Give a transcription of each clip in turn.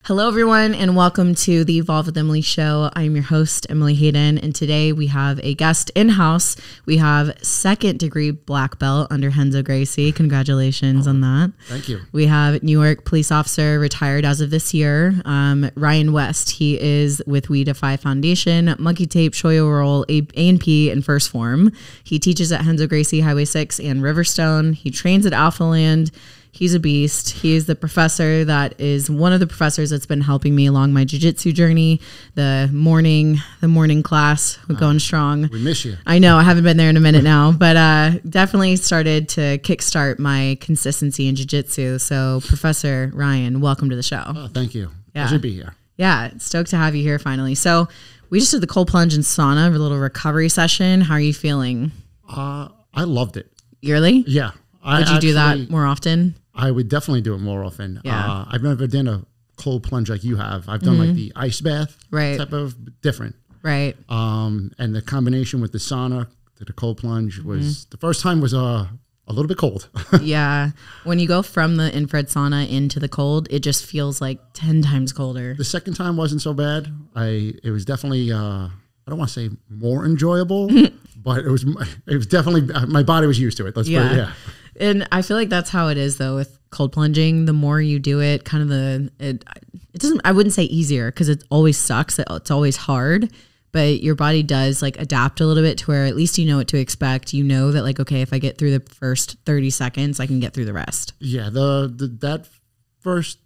Hello, everyone, and welcome to the Evolve with Emily show. I'm your host, Emily Hayden, and today we have a guest in-house. We have second-degree black belt under Renzo Gracie. Congratulations on that. Thank you. We have New York police officer, retired as of this year, Ryan West. He is with We Defy Foundation, Monkeytape, Shoyoroll, A&P, and Phorm. He teaches at Renzo Gracie, Highway 6, and Riverstone. He trains at Alpha Land. He's a beast. He is the professor that is one of the professors that's been helping me along my jiu-jitsu journey. The morning class, we're going strong. We miss you. I know, I haven't been there in a minute now, but definitely started to kickstart my consistency in jiu-jitsu. So Professor Ryan, welcome to the show. Oh, thank you. Yeah. Pleasure to be here. Yeah, stoked to have you here finally. So we just did the cold plunge and sauna, a little recovery session. How are you feeling? I loved it. Yearly? Yeah. Would you do that more often? I would definitely do it more often. Yeah. I've never done a cold plunge like you have. I've done like the ice bath type of different. Right. And the combination with the sauna to the cold plunge was, the first time was a little bit cold. Yeah. When you go from the infrared sauna into the cold, it just feels like 10 times colder. The second time wasn't so bad. It was definitely, I don't want to say more enjoyable, but it was definitely, my body was used to it. Let's put it, yeah. And I feel like that's how it is though with cold plunging. The more you do it, kind of it doesn't, I wouldn't say easier because it always sucks. It's always hard, but your body does like adapt a little bit to where at least you know what to expect. You know that like, okay, if I get through the first 30 seconds, I can get through the rest. Yeah. That first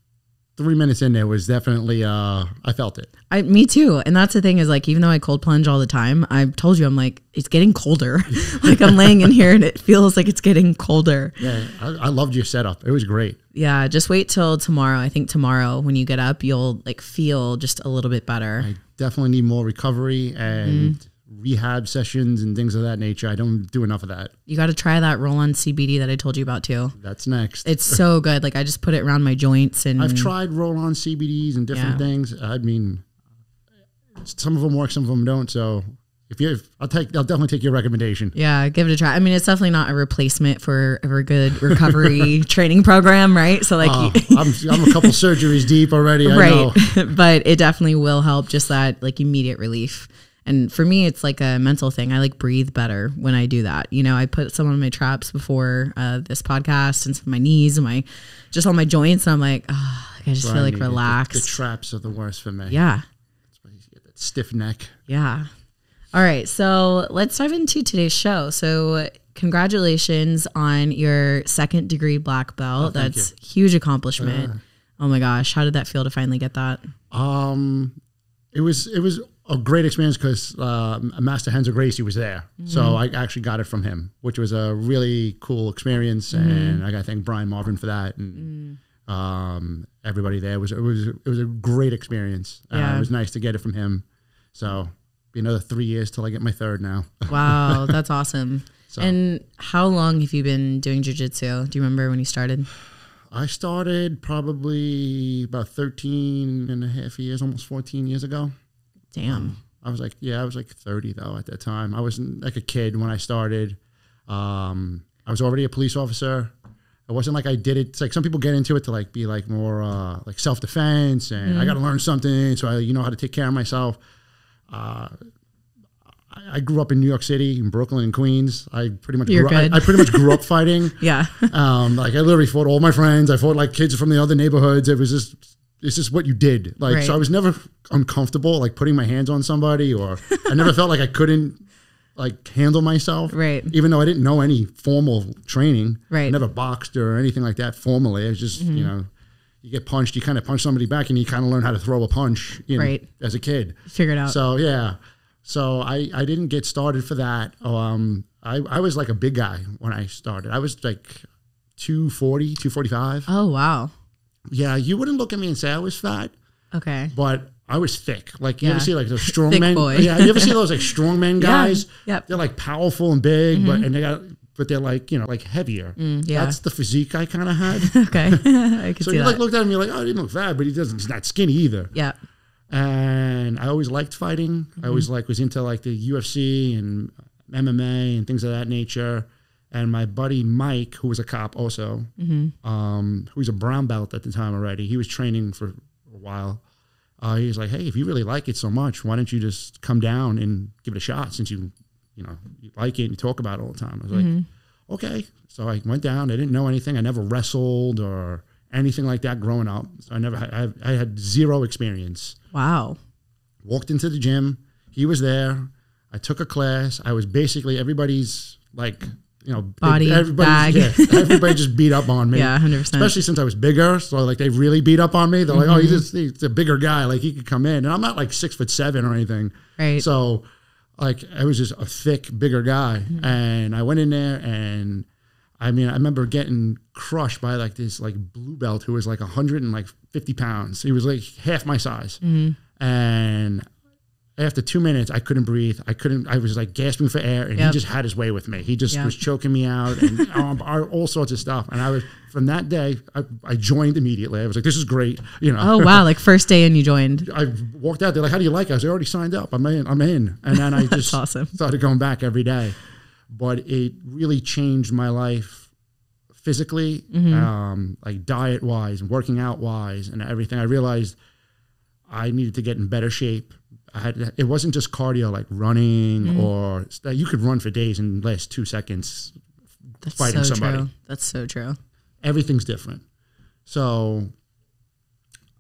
3 minutes in there was definitely, I felt it. Me too. And that's the thing is like, even though I cold plunge all the time, I told you, I'm like, it's getting colder. Like I'm laying in here and it feels like it's getting colder. Yeah. I loved your setup. It was great. Yeah. Just wait till tomorrow. I think tomorrow when you get up, you'll like feel just a little bit better. I definitely need more recovery and rehab sessions and things of that nature. I don't do enough of that. You got to try that roll-on CBD that I told you about too. That's next. It's so good. Like I just put it around my joints and I've tried roll-on CBDs and different things. I mean, some of them work, some of them don't. So I'll definitely take your recommendation. Yeah, give it a try. I mean, it's definitely not a replacement for a good recovery training program, right? So like, I'm a couple surgeries deep already. I know. But it definitely will help. Just that like immediate relief. And for me, it's like a mental thing. I like breathe better when I do that. You know, I put some of my traps before this podcast and some of my knees and just on my joints. And I'm like, oh, I just feel like relaxed. The traps are the worst for me. Yeah. That's why you get that stiff neck. Yeah. All right. So let's dive into today's show. So congratulations on your second degree black belt. Oh, That's a huge accomplishment. Oh my gosh. How did that feel to finally get that? It was a great experience because Master Renzo Gracie was there. So I actually got it from him, which was a really cool experience. And I got to thank Brian Marvin for that. And everybody there. It was a great experience. Yeah. It was nice to get it from him. So be another 3 years till I get my third now. Wow, that's awesome. So, and how long have you been doing jiu-jitsu? Do you remember when you started? I started probably about 13 and a half years, almost 14 years ago. Damn. I was like 30 though at that time. I wasn't like a kid when I started. I was already a police officer. It wasn't like I did it. It's like some people get into it to like be like more like self-defense and I got to learn something so I know how to take care of myself. I grew up in New York City, in Brooklyn, and Queens. I pretty much grew up fighting. Yeah. Like I literally fought all my friends. I fought like kids from the other neighborhoods. It's just what you did. Like, so I was never uncomfortable, like putting my hands on somebody, or I never felt like I couldn't like handle myself. Right. Even though I didn't know any formal training. Right. I never boxed or anything like that formally. It was just, you know, you get punched, you kind of punch somebody back and you kind of learn how to throw a punch as a kid. Figure it out. So, yeah. So I didn't get started for that. I was like a big guy when I started. I was like 240, 245. Oh, wow. Yeah, you wouldn't look at me and say I was fat. Okay. But I was thick. Like, you ever see like those strong men? Boy. Yeah, you ever see those like strong men guys? Yep. They're like powerful and big, but they're like, you know, like heavier. Yeah. That's the physique I kind of had. Okay. I could see you like looked at him, you're like, oh, he didn't look fat, but he's not skinny either. Yeah. And I always liked fighting. I always was into like the UFC and MMA and things of that nature. And my buddy Mike, who was a cop also, who was a brown belt at the time already, he was training for a a while. He was like, hey, if you really like it so much, why don't you just come down and give it a shot since you like it and you talk about it all the time. I was like, okay. So I went down. I didn't know anything. I never wrestled or anything like that growing up. So I had zero experience. Wow. Walked into the gym. He was there. I took a class. I was basically everybody's like, body bag. Yeah, everybody just beat up on me. Yeah, 100%. Especially since I was bigger. So like they really beat up on me. They're like, oh, he's a bigger guy. Like he could come in. And I'm not like 6'7" or anything. Right. So like I was just a thick, bigger guy. And I went in there and I remember getting crushed by like this like blue belt who was like 150 pounds. He was like half my size. And after 2 minutes, I couldn't breathe. I was like gasping for air, and he just had his way with me. He just was choking me out and all sorts of stuff. And from that day, I joined immediately. I was like, this is great. Oh, wow. Like first day in you joined. I walked out there like, how do you like it? I was already signed up. I'm in. And then I just started going back every day. But it really changed my life physically, like diet wise and working out wise and everything. I realized I needed to get in better shape. It wasn't just cardio like running or you could run for days and last 2 seconds fighting somebody. True. That's so true. Everything's different. So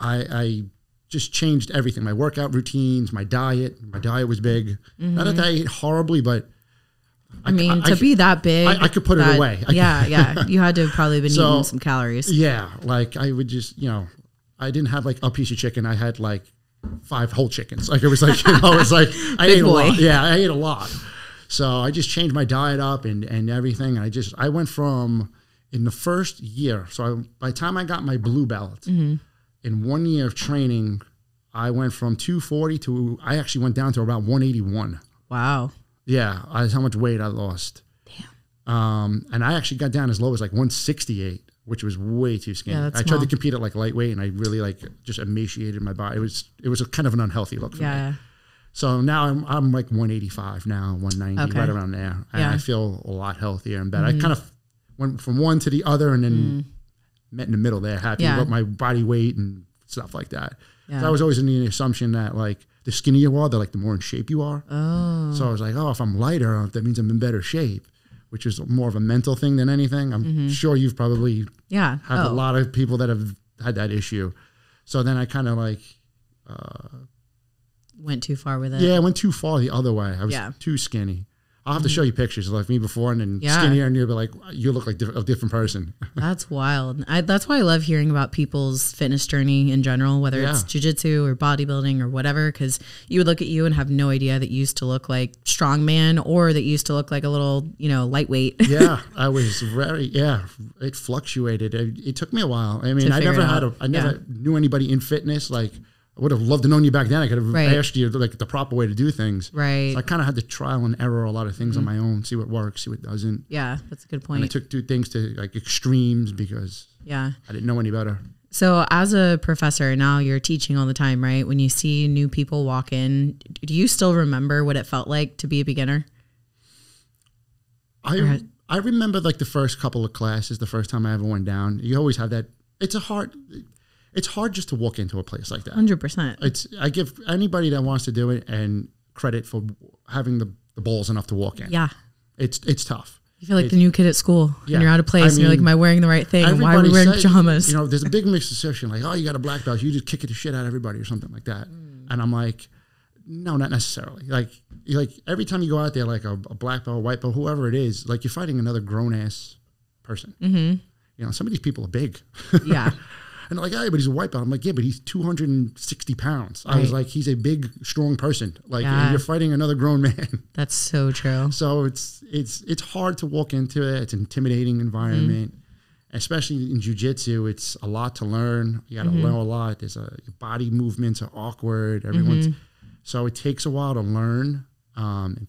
I just changed everything. My workout routines, my diet. My diet was big. Not that I ate horribly, but to be that big, I could put it away. Yeah. You had to have probably been eating some calories. Yeah. Like I would just, I didn't have like a piece of chicken. I had like 5 whole chickens. Like it was like, I ate a lot. Yeah, I ate a lot. So I just changed my diet up and everything. And I went from in the first year. So by the time I got my blue belt, in 1 year of training, I went from 240 to, I actually went down to about 181. Wow. Yeah. That's how much weight I lost. Damn. And I actually got down as low as like 168. Which was way too skinny. I tried to compete at like lightweight, and I really like just emaciated my body. It was a kind of an unhealthy look for me. So now I'm like 185 now, 190, right around there, and I feel a lot healthier and better. I kind of went from one to the other, and then met in the middle there, happy with my body weight and stuff like that. So I was always in the assumption that like the skinnier you are, the more in shape you are. Oh. So I was like, oh, if I'm lighter, that means I'm in better shape. Which is more of a mental thing than anything. I'm sure you've probably had a lot of people that have had that issue. So then I kind of like... went too far with it. Yeah, I went too far the other way. I was too skinny. I'll have to show you pictures of like me before and then skinnier, and you'll be like, you look like a different person. That's wild. That's why I love hearing about people's fitness journey in general, whether it's jiu-jitsu or bodybuilding or whatever, because you would look at you and have no idea that you used to look like strongman or that you used to look like a little, lightweight. Yeah, I was it fluctuated. It took me a while. I mean, I never knew anybody in fitness. Like, I would have loved to know you back then. I could have asked you like the proper way to do things. Right. So I kind of had to trial and error a lot of things on my own, see what works, see what doesn't. Yeah, that's a good point. And I took 2 things to like extremes because I didn't know any better. So as a professor, now you're teaching all the time, right? When you see new people walk in, do you still remember what it felt like to be a beginner? I remember like the first couple of classes, the first time I ever went down. You always have that. It's hard just to walk into a place like that. 100%. I give anybody that wants to do it and credit for having the balls enough to walk in. Yeah. It's tough. You feel like the new kid at school and you're out of place and you're like, am I wearing the right thing? Why are we wearing pajamas? There's a big misconception like, oh, you got a black belt, you just kick the shit out of everybody or something like that. And I'm like, no, not necessarily. Like every time you go out there, like a black belt, white belt, whoever it is, like you're fighting another grown ass person. Some of these people are big. Yeah. And they're like, hey, but he's a white belt. I'm like, yeah, but he's 260 pounds. Right. I was like, he's a big, strong person. Like, and you're fighting another grown man. That's so true. So it's hard to walk into it. It's an intimidating environment. Especially in jiu-jitsu, it's a lot to learn. You got to learn a lot. Your body movements are awkward. So it takes a while to learn and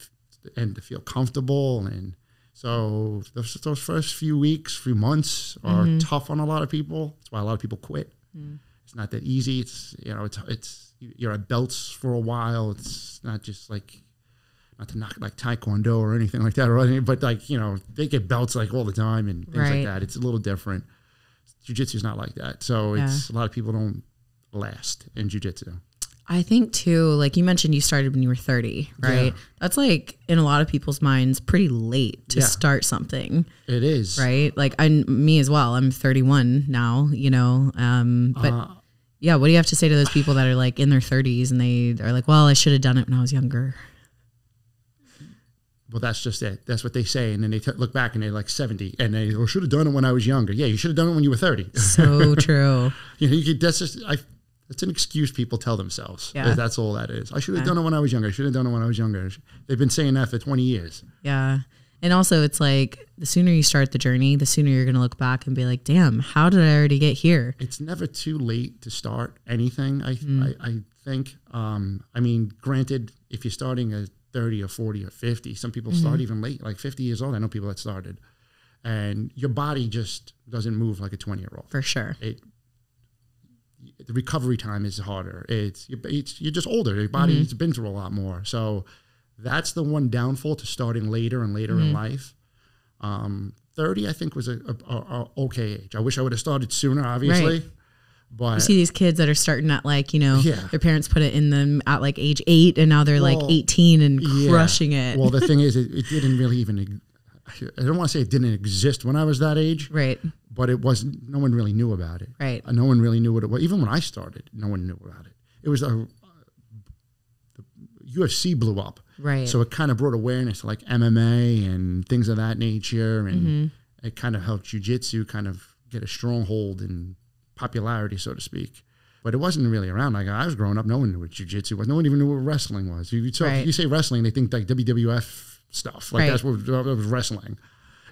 to feel comfortable. And so those first few weeks, few months are tough on a lot of people. That's why a lot of people quit. It's not that easy. It's you're at belts for a while. It's not just like, not to knock like Taekwondo or anything like that, or anything, but like, they get belts like all the time and things like that. It's a little different. Jiu-jitsu is not like that. So it's a lot of people don't last in jiu-jitsu? I think too, like you mentioned, you started when you were 30, right? Yeah. That's like in a lot of people's minds pretty late to start something. It is. Right? Like me as well. I'm 31 now, you know, but yeah, what do you have to say to those people that are like in their 30s and they are like, well, I should have done it when I was younger? Well, that's just it. That's what they say. And then they look back and they're like 70 and they should have done it when I was younger. Yeah, you should have done it when you were 30. So true. You know, that's just, it's an excuse people tell themselves. Yeah. That's all that is. I should have done it when I was younger. I should have done it when I was younger. They've been saying that for 20 years. Yeah. And also it's like the sooner you start the journey, the sooner you're going to look back and be like, damn, how did I already get here? It's never too late to start anything. I think, I mean, granted, if you're starting at 30 or 40 or 50, some people start even late, like 50 years old. I know people that started, and your body just doesn't move like a 20-year-old. For sure. The recovery time is harder. You're just older. Your body's been through a lot more. So that's the one downfall to starting later and later in life. 30, I think, was a okay age. I wish I would have started sooner, obviously. Right. But you see these kids that are starting at like, you know, their parents put it in them at like age 8 and now they're like 18 and crushing it. Well, the thing is, it didn't really even, I don't want to say it didn't exist when I was that age. Right. But it wasn't, no one really knew about it. Right. No one really knew what it was. Even when I started, no one knew about it. It was the UFC blew up. Right. So it kind of brought awareness to like MMA and things of that nature. And it kind of helped jiu-jitsu kind of get a stronghold and popularity, so to speak. But it wasn't really around. Like I was growing up, no one knew what jiu-jitsu was. No one even knew what wrestling was. You say wrestling, they think like WWF stuff. Like that's what was wrestling.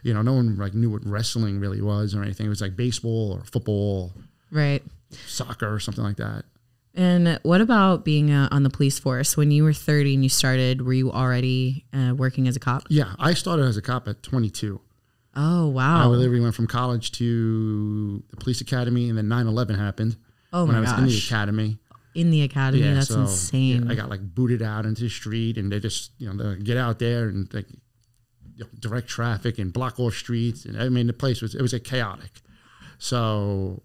You know, no one like knew what wrestling really was or anything. It was like baseball or football, right? Soccer or something like that. And what about being on the police force? When you were 30 and you started, were you already working as a cop? Yeah, I started as a cop at 22. Oh, wow. I literally went from college to the police academy, and then 9/11 happened. Oh, my gosh. When I was in the academy. In the academy? Yeah, that's insane. Yeah, I got like booted out into the street, and they just, you know, get out there and like direct traffic and block off streets. And I mean, the place was chaotic. So,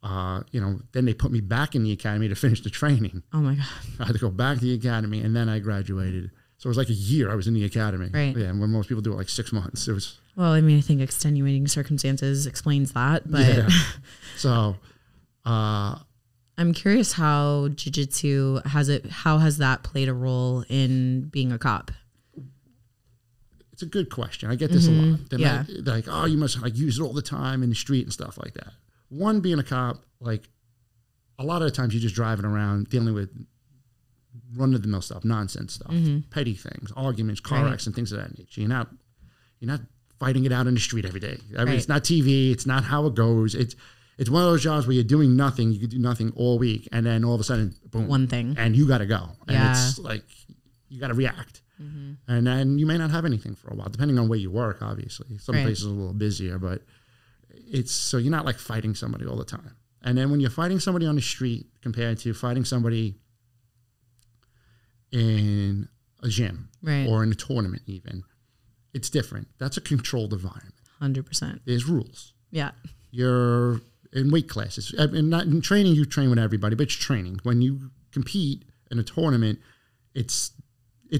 you know, then they put me back in the academy to finish the training. Oh my God. I had to go back to the academy, and then I graduated. So it was like a year I was in the academy. Right. Yeah, and when most people do it like 6 months. It was. Well, I mean, I think extenuating circumstances explains that, but. Yeah. So. I'm curious how jiu-jitsu how has that played a role in being a cop? It's a good question. I get this a lot. They're like, oh, you must like use it all the time in the street and stuff like that. One, being a cop, like a lot of the times you're just driving around dealing with run-of-the-mill stuff, nonsense stuff, petty things, arguments, car wrecks, and things of that nature. You're not fighting it out in the street every day. I mean, it's not TV. It's not how it goes. It's one of those jobs where you're doing nothing. You could do nothing all week, and then all of a sudden, boom, one thing, and you got to go. And it's like you got to react, and then you may not have anything for a while, depending on where you work. Obviously, some places are a little busier, but it's so you're not like fighting somebody all the time. And then when you're fighting somebody on the street compared to fighting somebody in a gym or in a tournament, even, it's different. That's a controlled environment. 100%. There's rules. Yeah. You're in weight classes. And not in training, you train with everybody, but it's training. When you compete in a tournament, it's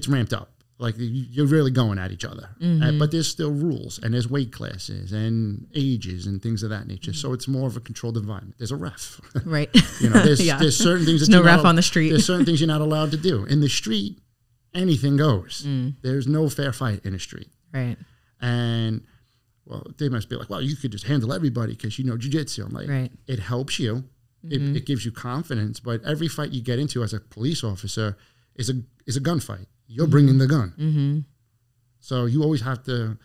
ramped up. Like you're really going at each other. But there's still rules, and there's weight classes and ages and things of that nature. So it's more of a controlled environment. There's a ref. Right. You know, there's certain things that no ref on the street. There's certain things you're not allowed to do. In the street, anything goes. There's no fair fight in the street. Right. And well, they must be like, well, you could just handle everybody because you know jiu-jitsu. I'm like, it helps you. It gives you confidence. But every fight you get into as a police officer is a gunfight. You're bringing the gun. So you always have to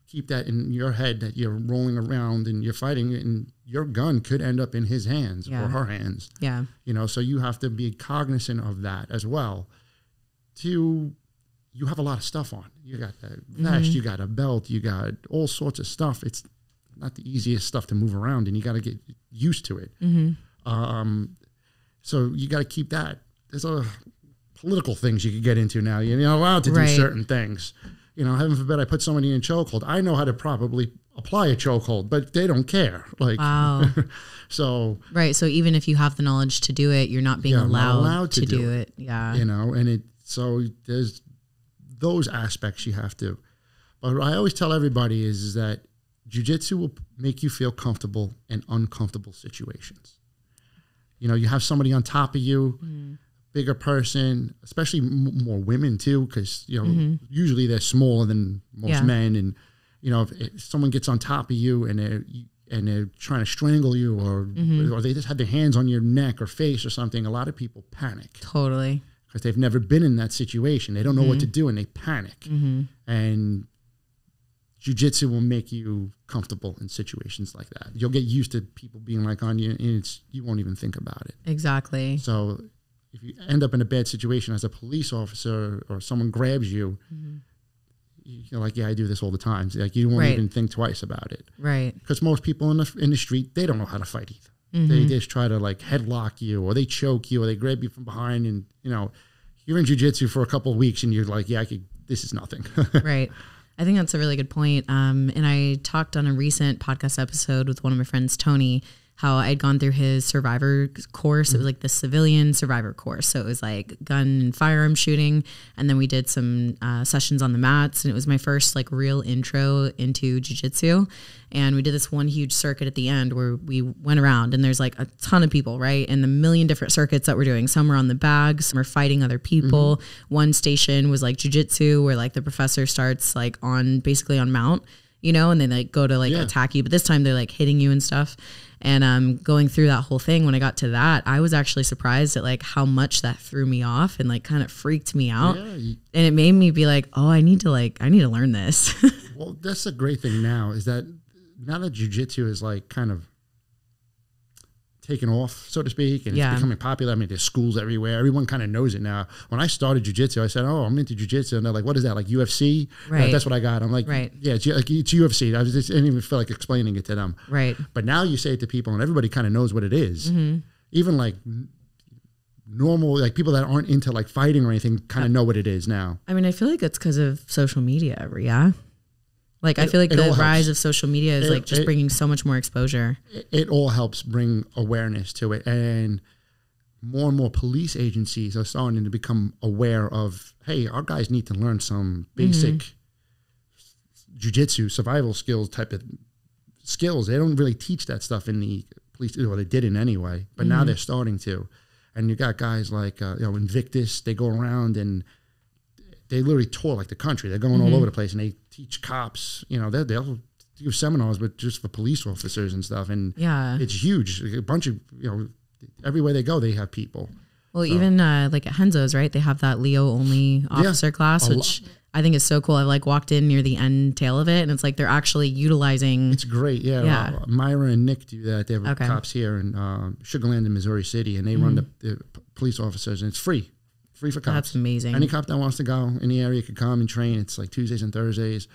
keep that in your head that you're rolling around and you're fighting, and your gun could end up in his hands or her hands. Yeah. You know, so you have to be cognizant of that as well. You have a lot of stuff on. You got a vest, you got a belt, you got all sorts of stuff. It's not the easiest stuff to move around, and you got to get used to it. So you got to keep that. There's political things you could get into now. You're not allowed to do certain things. You know, heaven forbid I put somebody in chokehold. I know how to properly apply a chokehold, but they don't care. Like, wow. So right. So even if you have the knowledge to do it, you're not being allowed to do it. Yeah. You know, and so there's those aspects you have to. But what I always tell everybody is that jiu-jitsu will make you feel comfortable in uncomfortable situations. You know, you have somebody on top of you, bigger person, especially more women too, because, you know, usually they're smaller than most men. And, you know, if someone gets on top of you and they're trying to strangle you or they just have their hands on your neck or face or something, a lot of people panic. Totally. Because they've never been in that situation. They don't know what to do and they panic. And jiu-jitsu will make you comfortable in situations like that. You'll get used to people being like on you, and you won't even think about it. Exactly. So if you end up in a bad situation as a police officer or someone grabs you, you're like, yeah, I do this all the time. Like, you won't even think twice about it. Right. Because most people in the street, they don't know how to fight either. They just try to like headlock you, or they choke you, or they grab you from behind, and you know, you're in jiu-jitsu for a couple of weeks and you're like, yeah, this is nothing. Right. I think that's a really good point. And I talked on a recent podcast episode with one of my friends, Tony, how I'd gone through his survivor course. It was like the civilian survivor course. So it was like gun and firearm shooting. And then we did some sessions on the mats. And it was my first like real intro into jiu-jitsu. And we did this one huge circuit at the end where we went around, and there's like a ton of people, right? And the million different circuits that we're doing. Some were on the bags, some are fighting other people. One station was like jiu-jitsu, where like the professor starts like basically on mount, you know, and they like go to like attack you. But this time they're like hitting you and stuff. And going through that whole thing, when I got to that, I was actually surprised at like how much that threw me off and like kind of freaked me out. Yeah. And it made me be like, oh, I need to learn this. Well, that's the great thing now, is that now that jiu-jitsu is like kind of taken off, so to speak, and it's becoming popular. I mean, there's schools everywhere. Everyone kind of knows it now. When I started jiu-jitsu, I said, oh, I'm into jiu-jitsu. And they're like, what is that, like UFC? Right. That's what I got. I'm like, yeah, it's UFC. I didn't even feel like explaining it to them. Right. But now you say it to people and everybody kind of knows what it is. Even like normal, like people that aren't into like fighting or anything kind of know what it is now. I mean, I feel like it's because of social media, yeah? Like, I feel like the rise of social media is like just bringing so much more exposure. It all helps bring awareness to it. And more police agencies are starting to become aware of, hey, our guys need to learn some basic jiu-jitsu survival skills type of skills. They don't really teach that stuff in the police, or they didn't anyway, but now they're starting to. And you got guys like, Invictus, they go around and they literally tour like the country. They're going all over the place, and they teach cops. You know, they'll do seminars, but just for police officers and stuff. And it's huge. A bunch of, everywhere they go, they have people. Well, so. Even like at Renzo's, right? They have that Leo only officer class, which I think is so cool. I like walked in near the end tail of it, and it's like they're actually utilizing. It's great. Yeah. Myra and Nick do that. They have cops here in Sugar Land in Missouri City, and they run the police officers, and it's free. Free for cops. That's amazing. Any cop that wants to go in the area could come and train. It's like Tuesdays and Thursdays.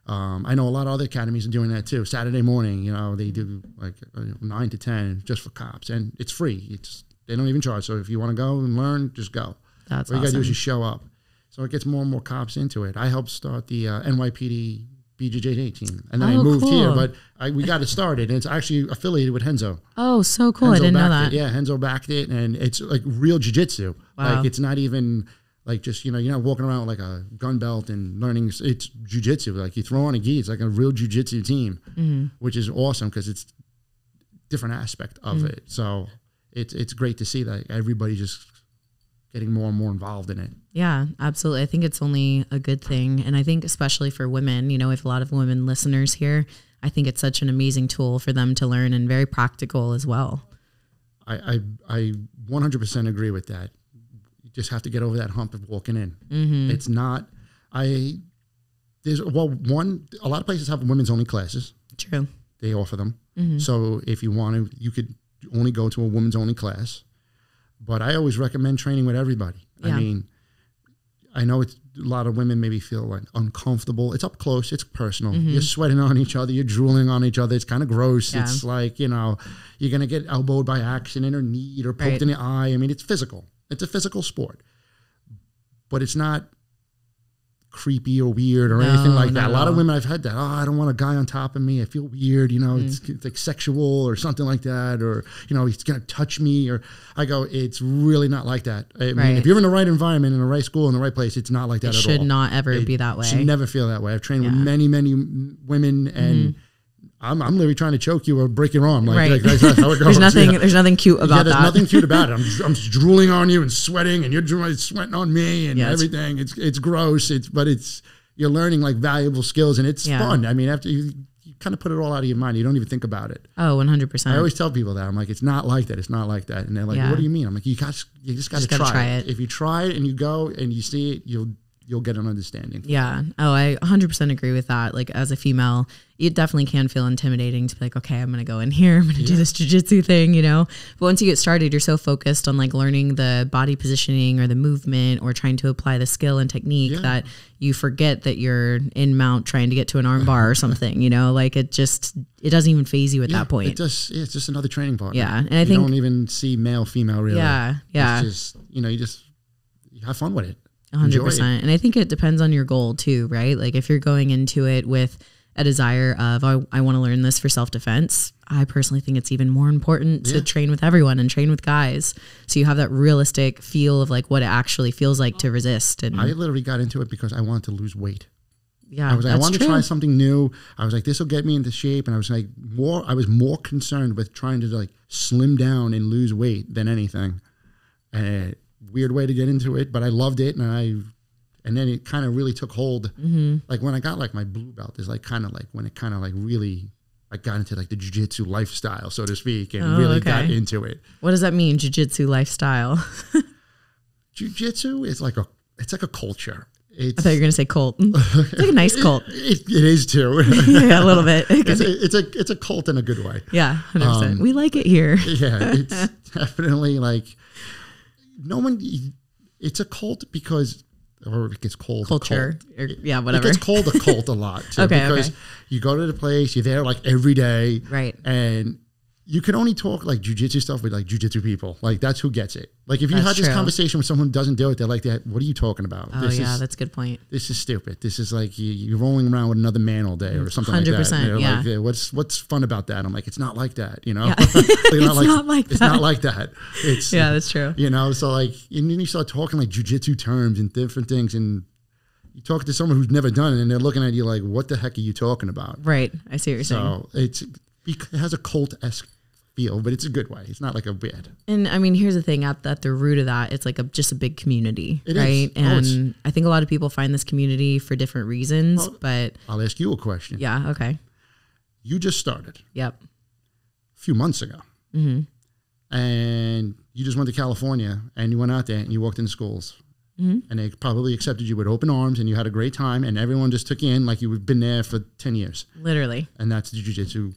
I know a lot of other academies are doing that too. Saturday morning, they do like 9 to 10 just for cops, and it's free. They don't even charge. So if you want to go and learn, just go. That's all you got to do is just show up. So it gets more and more cops into it. I helped start the NYPD BJJ team, and then I moved here, but we got it started, and it's actually affiliated with Renzo. Oh, so cool! I didn't know that. Yeah, Renzo backed it, and it's like real jiu-jitsu. Wow. Like, it's not even like just you're not walking around with like a gun belt and learning. It's jiu-jitsu. Like, you throw on a gi, it's like a real jiu-jitsu team, which is awesome because it's different aspect of it. So it's great to see that everybody just getting more and more involved in it. Yeah, absolutely. I think it's only a good thing. And I think especially for women, we have a lot of women listeners here. I think it's such an amazing tool for them to learn, and very practical as well. I 100% agree with that. You just have to get over that hump of walking in. It's not, a lot of places have women's only classes. True. They offer them. So if you want to, you could only go to a women's only class. But I always recommend training with everybody. Yeah. I mean, I know a lot of women maybe feel like uncomfortable. It's up close. It's personal. You're sweating on each other. You're drooling on each other. It's kind of gross. Yeah. It's like, you're going to get elbowed by accident or kneed or poked in the eye. I mean, it's physical. It's a physical sport. But it's not creepy or weird or anything like that. A lot of women I've had that, oh, I don't want a guy on top of me. I feel weird, you know, it's like sexual or something like that, or, you know, he's going to touch me, or I go, it's really not like that. I mean, if you're in the right environment, in the right school, in the right place, it's not like that at all. It should not ever be that way. Should never feel that way. I've trained with many, many women, and I'm literally trying to choke you or break your arm. Like that's how it goes. There's nothing cute about that. There's nothing cute about it. I'm drooling on you and sweating, and you're sweating on me and everything. It's gross. But you're learning like valuable skills, and it's fun. I mean, after you kind of put it all out of your mind, you don't even think about it. Oh, 100%. I always tell people that. I'm like, it's not like that. It's not like that. And they're like, what do you mean? I'm like, you just got to try it. If you try it and you go and you see it, you'll get an understanding. Yeah. Oh, I 100% agree with that. Like as a female, it definitely can feel intimidating to be like, okay, I'm going to go in here. I'm going to do this jiu-jitsu thing, you know? But once you get started, you're so focused on like learning the body positioning or the movement or trying to apply the skill and technique that you forget that you're in mount trying to get to an arm bar or something, you know? Like it doesn't even phase you at that point. It's just another training partner. Yeah. And I think you don't even see male, female really. Yeah. Yeah. It's just, you know, you have fun with it. 100%. And I think it depends on your goal too, right? Like if you're going into it with a desire of, I want to learn this for self-defense, I personally think it's even more important to train with everyone and train with guys. So you have that realistic feel of like what it actually feels like to resist. And I literally got into it because I wanted to lose weight. Yeah, I wanted to try something new. I was like, this will get me into shape. And I was like, I was more concerned with trying to like slim down and lose weight than anything. And weird way to get into it, but I loved it, and then it kind of really took hold. Like when I got like my blue belt is like kind of like when it kind of like really I got into like the Jiu Jitsu lifestyle, so to speak, and really got into it. What does that mean, Jiu Jitsu lifestyle? Jiu Jitsu is like a culture. I thought you were gonna say cult. It's like a nice cult. It is too. Yeah, a little bit. It's a cult in a good way. Yeah, 100%. We like it here. Yeah, it's definitely like no one. It's a cult because, or it gets called culture. Or, yeah, whatever. It gets called a cult a lot too. Because you go to the place, you're there like every day, right? And you can only talk like jiu-jitsu stuff with like jiu-jitsu people. Like that's who gets it. Like if you had this conversation with someone who doesn't do it, they're like, what are you talking about? Oh that's a good point. This is stupid. This is like you're rolling around with another man all day or something 100%, like that. Yeah. Like, what's fun about that? I'm like, it's not like that, you know? Yeah. It's not like that. It's yeah, that's true. You know, so like, and then you start talking like jiu-jitsu terms and different things, and you talk to someone who's never done it and they're looking at you like, what the heck are you talking about? Right. I see what you're saying. So it has a cult-esque feel, but it's a good way. It's not like a bad. And I mean, here's the thing: at the root of that, it's like just a big community, right? And I think a lot of people find this community for different reasons. But I'll ask you a question. Yeah. Okay. You just started. Yep. A few months ago, and you just went to California, and you went out there and you walked into schools, and they probably accepted you with open arms, and you had a great time, and everyone just took you in like you've been there for 10 years. Literally. And that's the jiu-jitsu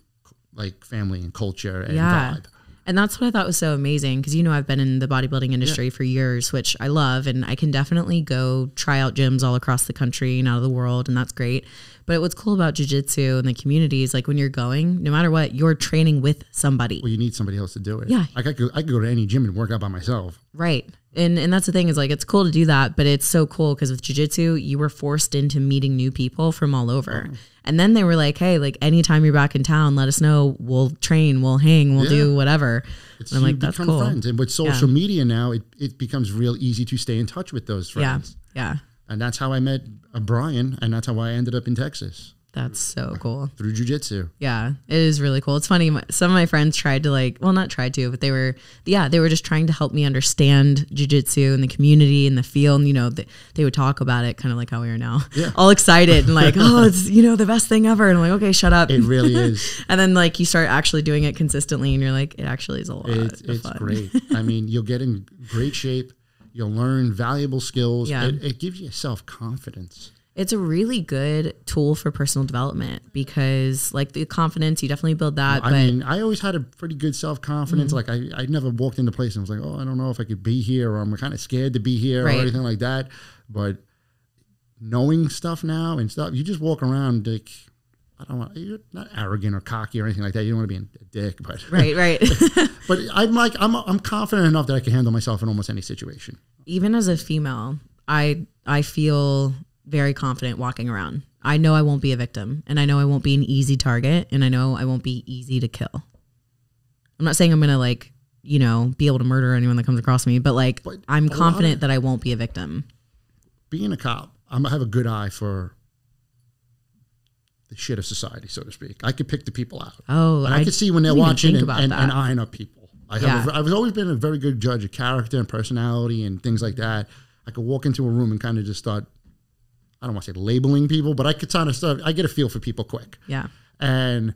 like family and culture and vibe. And that's what I thought was so amazing, because, you know, I've been in the bodybuilding industry for years, which I love, and I can definitely go try out gyms all across the country and out of the world, and that's great. But what's cool about jiu-jitsu and the community is like when you're going, no matter what, you're training with somebody. Well, you need somebody else to do it. Yeah. Like I could go to any gym and work out by myself. Right. And that's the thing is like, it's cool to do that, but it's so cool because with jiu-jitsu, you were forced into meeting new people from all over. And then they were like, hey, like anytime you're back in town, let us know. We'll train, we'll hang, we'll do whatever. And I'm like, that's cool. Friends. And with social media now, it becomes real easy to stay in touch with those friends. Yeah. And that's how I met Brian, and that's how I ended up in Texas. That's so cool. Through jiu-jitsu. Yeah, it is really cool. It's funny. Some of my friends tried to not tried to, but they were just trying to help me understand jiu-jitsu and the community and the feel. And, you know, they would talk about it kind of like how we are now, all excited and like, oh, it's, you know, the best thing ever. And I'm like, okay, shut up. It really is. And then like you start actually doing it consistently and you're like, it actually is a lot of fun. It's great. I mean, you'll get in great shape. You'll learn valuable skills. Yeah. It gives you self-confidence. It's a really good tool for personal development because like the confidence, you definitely build that. I mean, I always had a pretty good self-confidence. Like I never walked into a place and was like, oh, I don't know if I could be here, or I'm kind of scared to be here or anything like that. But knowing stuff now and stuff, you just walk around like, you're not arrogant or cocky or anything like that. You don't want to be a dick, but right. But I'm confident enough that I can handle myself in almost any situation. Even as a female, I feel very confident walking around. I know I won't be a victim, and I know I won't be an easy target, and I know I won't be easy to kill. I'm not saying I'm going to like, you know, be able to murder anyone that comes across me, but like, I'm confident that I won't be a victim. Being a cop, I have a good eye for the shit of society, so to speak. I could pick the people out. Oh, and I could see when they're watching and eyeing up people. I've always been a very good judge of character and personality and things like that. I could walk into a room and kind of just start, I don't want to say labeling people, but I could kind of start, I get a feel for people quick. Yeah. And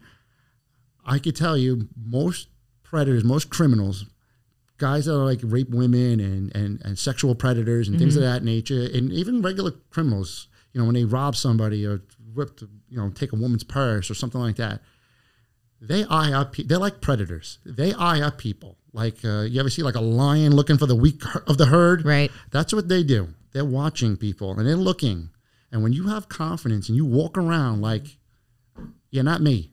I could tell you most predators, most criminals, guys that are like rape women and sexual predators and things of that nature, and even regular criminals, you know, when they rob somebody or take a woman's purse or something like that, they eye up. They're like predators. They eye up people. Like you ever see like a lion looking for the weak of the herd? Right. That's what they do. They're watching people and they're looking. And when you have confidence and you walk around like, you're not me.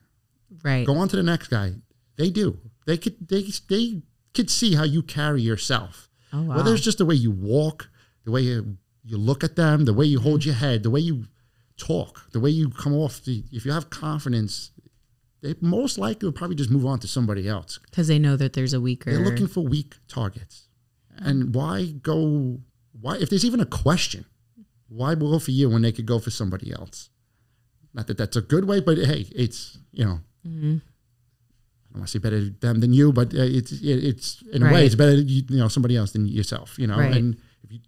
Right. Go on to the next guy. They do. They could see how you carry yourself. Oh, wow. Whether it's just the way you walk, the way you look at them, the way you hold your head, the way you talk, the way you come off. If you have confidence, they most likely will probably just move on to somebody else. Because they know that there's a weaker... They're looking for weak targets. And why, if there's even a question, why go for you when they could go for somebody else? Not that that's a good way, but hey, it's, you know... Mm-hmm. I don't want to say better them than you, but it's in a way it's better somebody else than yourself, you know. Right. And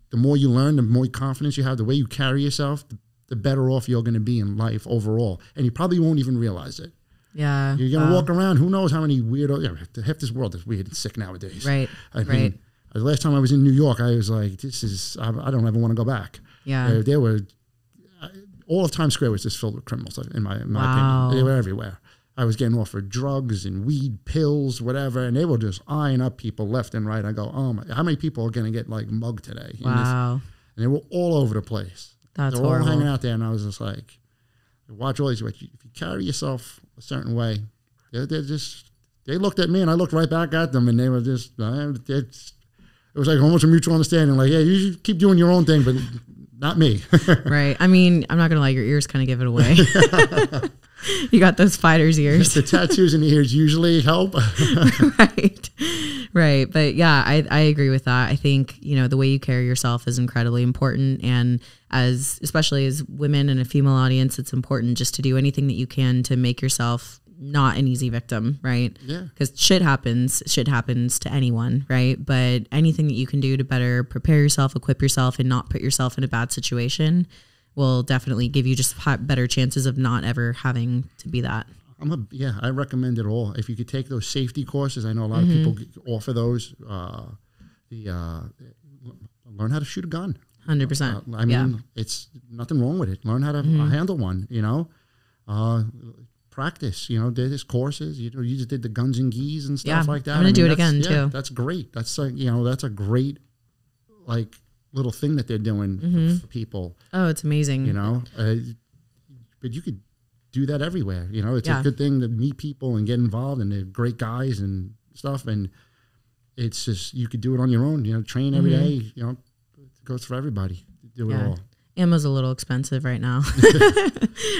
the more you learn, the more confidence you have, the way you carry yourself, the better off you're going to be in life overall. And you probably won't even realize it. Yeah, you're going to walk around. Who knows how many weirdo? Half this world is weird and sick nowadays. Right. I mean, the last time I was in New York, I was like, I don't ever want to go back. Yeah. There were all of Times Square was just filled with criminals. In my opinion, they were everywhere. I was getting offered drugs and weed, pills, whatever, and they were just eyeing up people left and right. I go, oh my, how many people are going to get like mugged today? Wow. And they were all over the place. That's They're horrible. all hanging out there, and I was just like, watch all these. If you carry yourself a certain way, they looked at me, and I looked right back at them, and they were just, it was like almost a mutual understanding. Like, yeah, you should keep doing your own thing, but not me. Right. I mean, I'm not going to lie, your ears kind of give it away. You got those fighter's ears. The tattoos in the ears usually help. Right. But yeah, I agree with that. I think, the way you carry yourself is incredibly important. And especially as women and a female audience, it's important just to do anything that you can to make yourself not an easy victim, right? Yeah. Because shit happens to anyone, right? But anything that you can do to better prepare yourself, equip yourself, and not put yourself in a bad situation will definitely give you just better chances of not ever having to be that. I recommend it all. If you could take those safety courses, I know a lot of people offer those. Learn how to shoot a gun. 100%. I mean, it's nothing wrong with it. Learn how to handle one. Practice. There's courses. You just did the guns and geese and stuff like that. I'm gonna do it again too. That's great. That's that's a great little thing that they're doing for people. Oh, it's amazing. But you could do that everywhere. It's a good thing to meet people and get involved, and they're great guys and stuff. And it's just, you could do it on your own, train every day, it goes for everybody. Do it all. Ammo's a little expensive right now.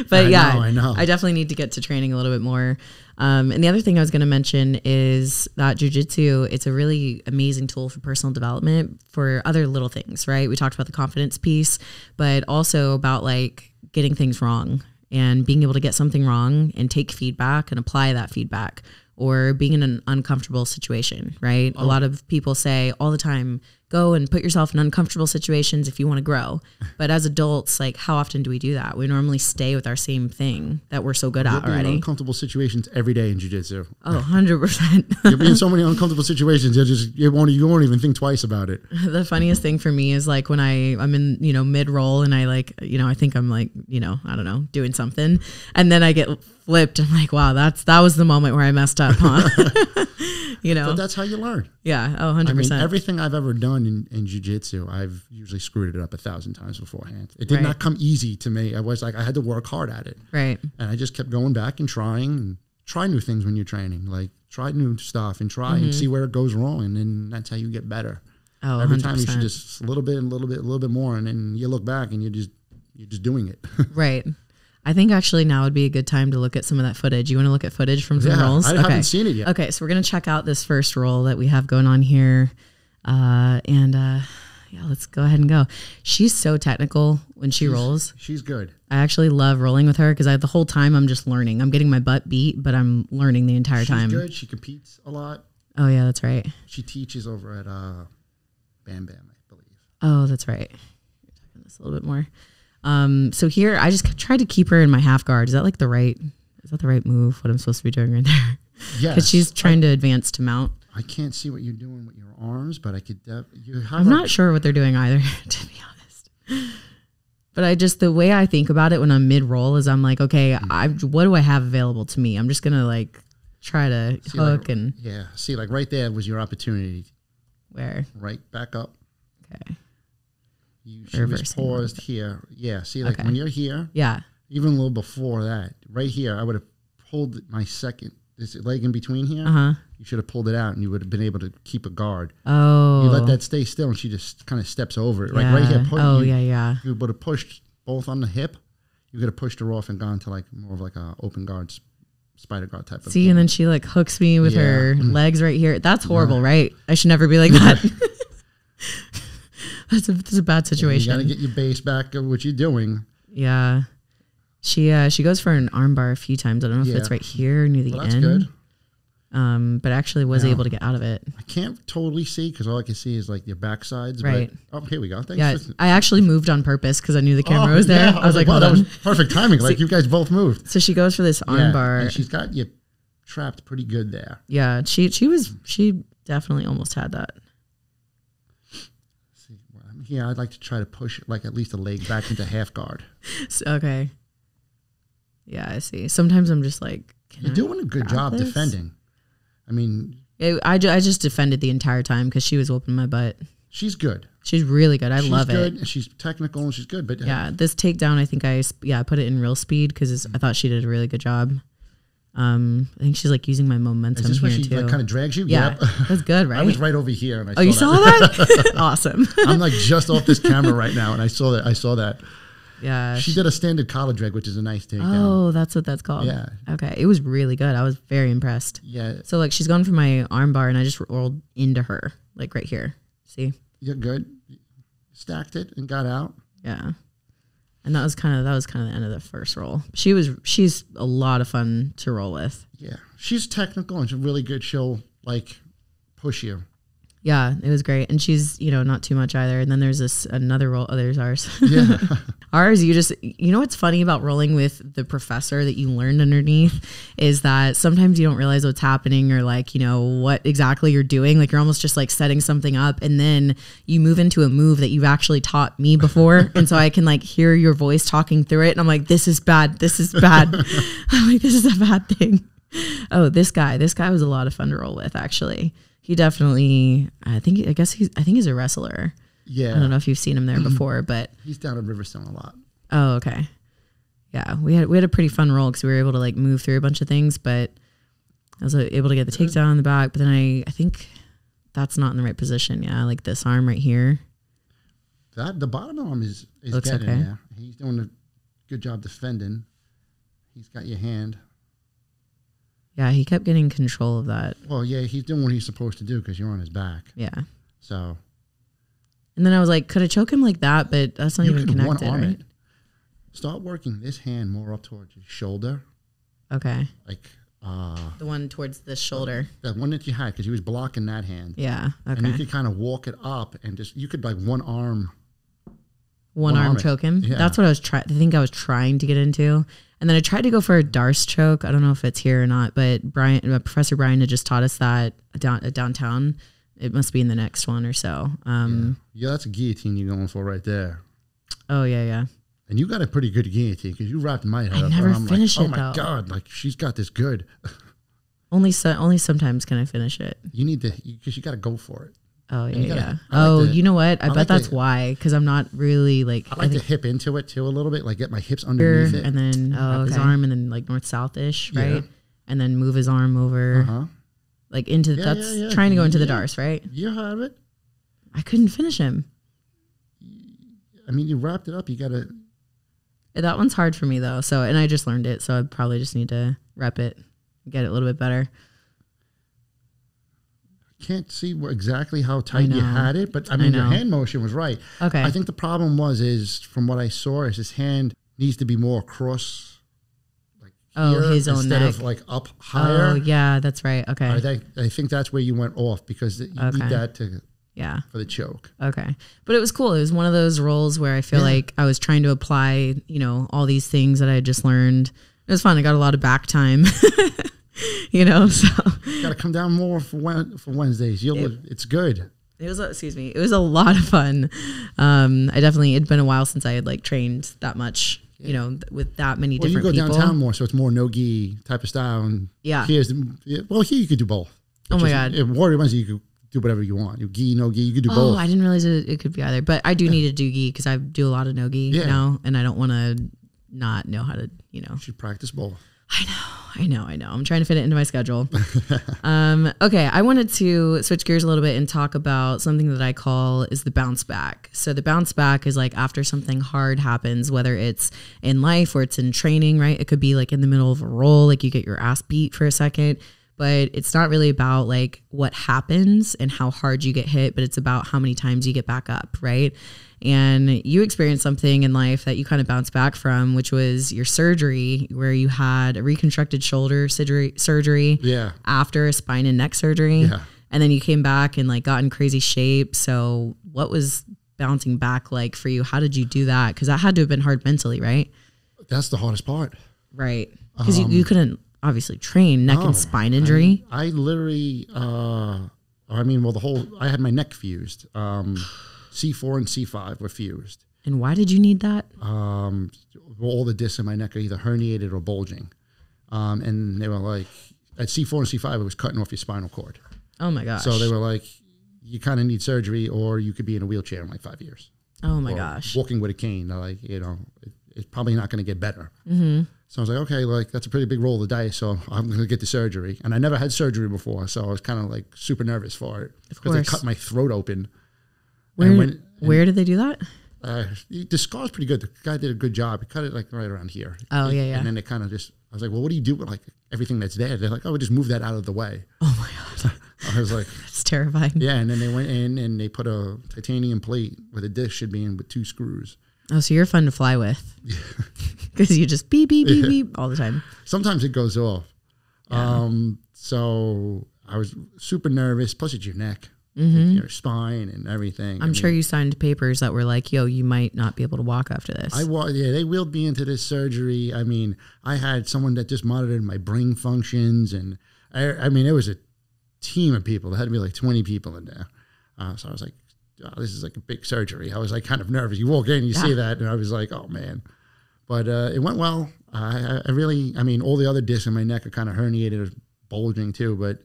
But I know. I definitely need to get to training a little bit more. And the other thing I was going to mention is that jiu-jitsu, it's a really amazing tool for personal development for other little things, right? We talked about the confidence piece, but also about like getting things wrong and being able to get something wrong and take feedback and apply that feedback, or being in an uncomfortable situation, right? A lot of people say all the time, go and put yourself in uncomfortable situations if you want to grow. But as adults, like, how often do we do that? We normally stay with our same thing that we're so good at already. In uncomfortable situations every day in jiu-jitsu. Oh, 100%. You'll be in so many uncomfortable situations, you won't even think twice about it. The funniest thing for me is like when I'm in, mid-roll and I I think I'm like, I don't know, doing something. And then I get flipped. I'm like, wow, that was the moment where I messed up, huh? But that's how you learn. Yeah. Oh, 100%. I mean, everything I've ever done in jiu-jitsu, I've usually screwed it up 1,000 times beforehand. It did not come easy to me. I was like, I had to work hard at it. Right. And I just kept going back and try new things when you're training. Like, try new stuff and try and see where it goes wrong. And then that's how you get better. Oh, every 100%. time you should just a little bit more. And then you look back and you just you're just doing it. Right. I think actually now would be a good time to look at some of that footage. You want to look at footage from some rolls? I haven't seen it yet. Okay, so we're going to check out this first roll that we have going on here. Yeah, let's go ahead and go. She's so technical when she rolls. She's good. I actually love rolling with her because the whole time I'm just learning. I'm getting my butt beat, but I'm learning the entire time. She's good. She competes a lot. Oh, yeah, that's right. She teaches over at Bam Bam, I believe. Oh, that's right. You're talking this a little bit more. So here I just tried to keep her in my half guard. Is that like the right move? What I'm supposed to be doing right there? Yes. Because she's trying to advance to mount. I can't see what you're doing with your arms, but I could. I'm not sure what they're doing either, to be honest. But the way I think about it when I'm mid roll is I'm like, okay, what do I have available to me? I'm just gonna like try to hook and see, like right there was your opportunity. Where? Right back up. Okay. She was paused here. Yeah. See, like when you're here. Yeah. Even a little before that, right here, I would have pulled my this leg in between here. You should have pulled it out, and you would have been able to keep a guard. Oh. You let that stay still, and she just kind of steps over it. Like right here. You would have pushed both on the hip. You could have pushed her off and gone to like more of like a open guard, spider guard type of thing. And then she like hooks me with her legs right here. That's horrible, right? I should never be like that. That's a bad situation. You got to get your base back of what you're doing. Yeah. She goes for an arm bar a few times. I don't know if it's right here near the end. That's good. But actually was able to get out of it. I can't totally see because all I can see is like your backsides. Right. But, here we go. Thanks. Yeah, I actually moved on purpose because I knew the camera was there. I was like, wow, that was perfect timing. Like you guys both moved. So she goes for this arm bar. And she's got you trapped pretty good there. Yeah, she definitely almost had that. Yeah, I'd like to try to push like at least a leg back into half guard. Okay. Yeah, I see. Sometimes I'm just like, you're doing a good job defending. I mean, I just defended the entire time because she was whooping my butt. She's good. She's really good. I love it. She's good. And she's technical and she's good. But yeah, this takedown, I think I put it in real speed because I thought she did a really good job. I think she's like using my momentum. Is this here where she too. Like kind of drags you? Yeah, that's good, right? I was right over here and I saw you saw that? Awesome. I'm like just off this camera right now and I saw that. Yeah. She did a standard collar drag, which is a nice takedown. Oh, that's what that's called. Yeah. Okay. It was really good. I was very impressed. Yeah. So like she's gone for my arm bar and I just rolled into her, like right here. See? You're good. Stacked it and got out. Yeah. And that was kind of the end of the first roll. She's a lot of fun to roll with. Yeah. She's technical and she's really good. She'll like push you. Yeah, it was great. And she's, not too much either. And then there's another roll. Oh, there's ours. Yeah. Ours, what's funny about rolling with the professor that you learned underneath is that sometimes you don't realize what's happening or like, what exactly you're doing. Like you're almost just like setting something up and then you move into a move that you've actually taught me before. And so I can like hear your voice talking through it. And I'm like, this is bad. This is bad. I'm like, this is a bad thing. Oh, this guy was a lot of fun to roll with actually. He definitely, I think he's a wrestler. Yeah. I don't know if you've seen him there before, but he's down at Riverstone a lot. Oh, okay. Yeah, we had a pretty fun roll because we were able to like move through a bunch of things, but I was able to get the takedown in the back. But then I think that's not in the right position. Yeah, like this arm right here. The bottom arm is looks dead okay. In there. He's doing a good job defending. He's got your hand. Yeah, he kept getting control of that. Well, yeah, he's doing what he's supposed to do because you're on his back. Yeah. So. And then I was like, could I choke him like that? But that's not even connected, right? It. Start working this hand more up towards your shoulder. Okay. Like. The one towards the shoulder. That one that you had because he was blocking that hand. Yeah. Okay. And you could kind of walk it up and you could like one arm choke him. Yeah. That's what I was trying to get into. And then I tried to go for a Darce choke. I don't know if it's here or not, but Professor Brian had just taught us that downtown. It must be in the next one or so. Yeah, that's a guillotine you're going for right there. Oh, yeah. And you got a pretty good guillotine because you wrapped my head up. I never finished it, though. Oh, my God. Like, she's got this good. Only sometimes can I finish it. You need to, because you got to go for it. Oh, yeah. You know what? I bet that's why, because I'm not really like... I like to hip into it, too, a little bit, like get my hips underneath it. And then his arm, and then like north-south-ish, right? Yeah. And then move his arm over, like into... trying to go into the Darce, right? You have it. I couldn't finish him. I mean, you wrapped it up. You got to... That one's hard for me though. So, and I just learned it. So I probably just need to rep it, get it a little bit better. Can't see exactly how tight you had it, but I mean, your hand motion was right. Okay. I think the problem is from what I saw is his hand needs to be more across, like his own instead neck. Of like up higher. Oh yeah, that's right. Okay. I think that's where you went off because you need that to for the choke. Okay. But it was cool. It was one of those roles where I feel like I was trying to apply, all these things that I had just learned. It was fun. I got a lot of back time. So you gotta come down more for Wednesdays. It's good. It was it was a lot of fun. It'd been a while since I had like trained that much, with that many different people. You go downtown more, so it's more no-gi type of style. And here you could do both. Oh my God. In Warrior Wednesday, you could do whatever you want. You gi, no gi, you could do both. Oh, I didn't realize it could be either. But I do need to do gi because I do a lot of no gi, and I don't want to not know how to, You should practice both. I know. I'm trying to fit it into my schedule. Okay, I wanted to switch gears a little bit and talk about something that I call is the bounce back. So the bounce back is like after something hard happens, whether it's in life or it's in training, right? It could be like in the middle of a roll, like you get your ass beat for a second, but it's not really about like what happens and how hard you get hit, but it's about how many times you get back up, right? And you experienced something in life that you kind of bounced back from, which was your surgery where you had a reconstructed shoulder surgery after a spine and neck surgery. Yeah. And then you came back and like got in crazy shape. So what was bouncing back like for you? How did you do that? Because that had to have been hard mentally, right? That's the hardest part. Right. Because you couldn't obviously train neck and spine injury. I literally, I had my neck fused. C4 and C5 were fused. And why did you need that? All the discs in my neck are either herniated or bulging. And they were like, at C4 and C5, it was cutting off your spinal cord. Oh my gosh. So they were like, you kind of need surgery or you could be in a wheelchair in like 5 years. Oh my gosh. Walking with a cane. They're like, it's probably not going to get better. Mm-hmm. So I was like, okay, like that's a pretty big roll of the dice. So I'm going to get the surgery. And I never had surgery before. So I was kind of like super nervous for it. Because they cut my throat open. Where did they do that? The scar's pretty good. The guy did a good job. He cut it like right around here. Oh, yeah. And then they kind of I was like, well, what do you do with like everything that's there? They're like, oh, we just move that out of the way. Oh my God. I was like, that's terrifying. Yeah. And then they went in and they put a titanium plate where the disc should be in with 2 screws. Oh, so you're fun to fly with. Because you just beep, beep, beep, beep all the time. Sometimes it goes off. Yeah. So I was super nervous. Plus it's your neck. Mm-hmm. Your spine and everything. I'm sure you signed papers that were like, yo, you might not be able to walk after this. They wheeled me into this surgery. I mean, I had someone that just monitored my brain functions. And I mean, it was a team of people. There had to be like 20 people in there. So I was like, oh, this is like a big surgery. I was like kind of nervous. You walk in, you see that. And I was like, oh man. But it went well. I mean, all the other discs in my neck are kind of herniated, bulging too. But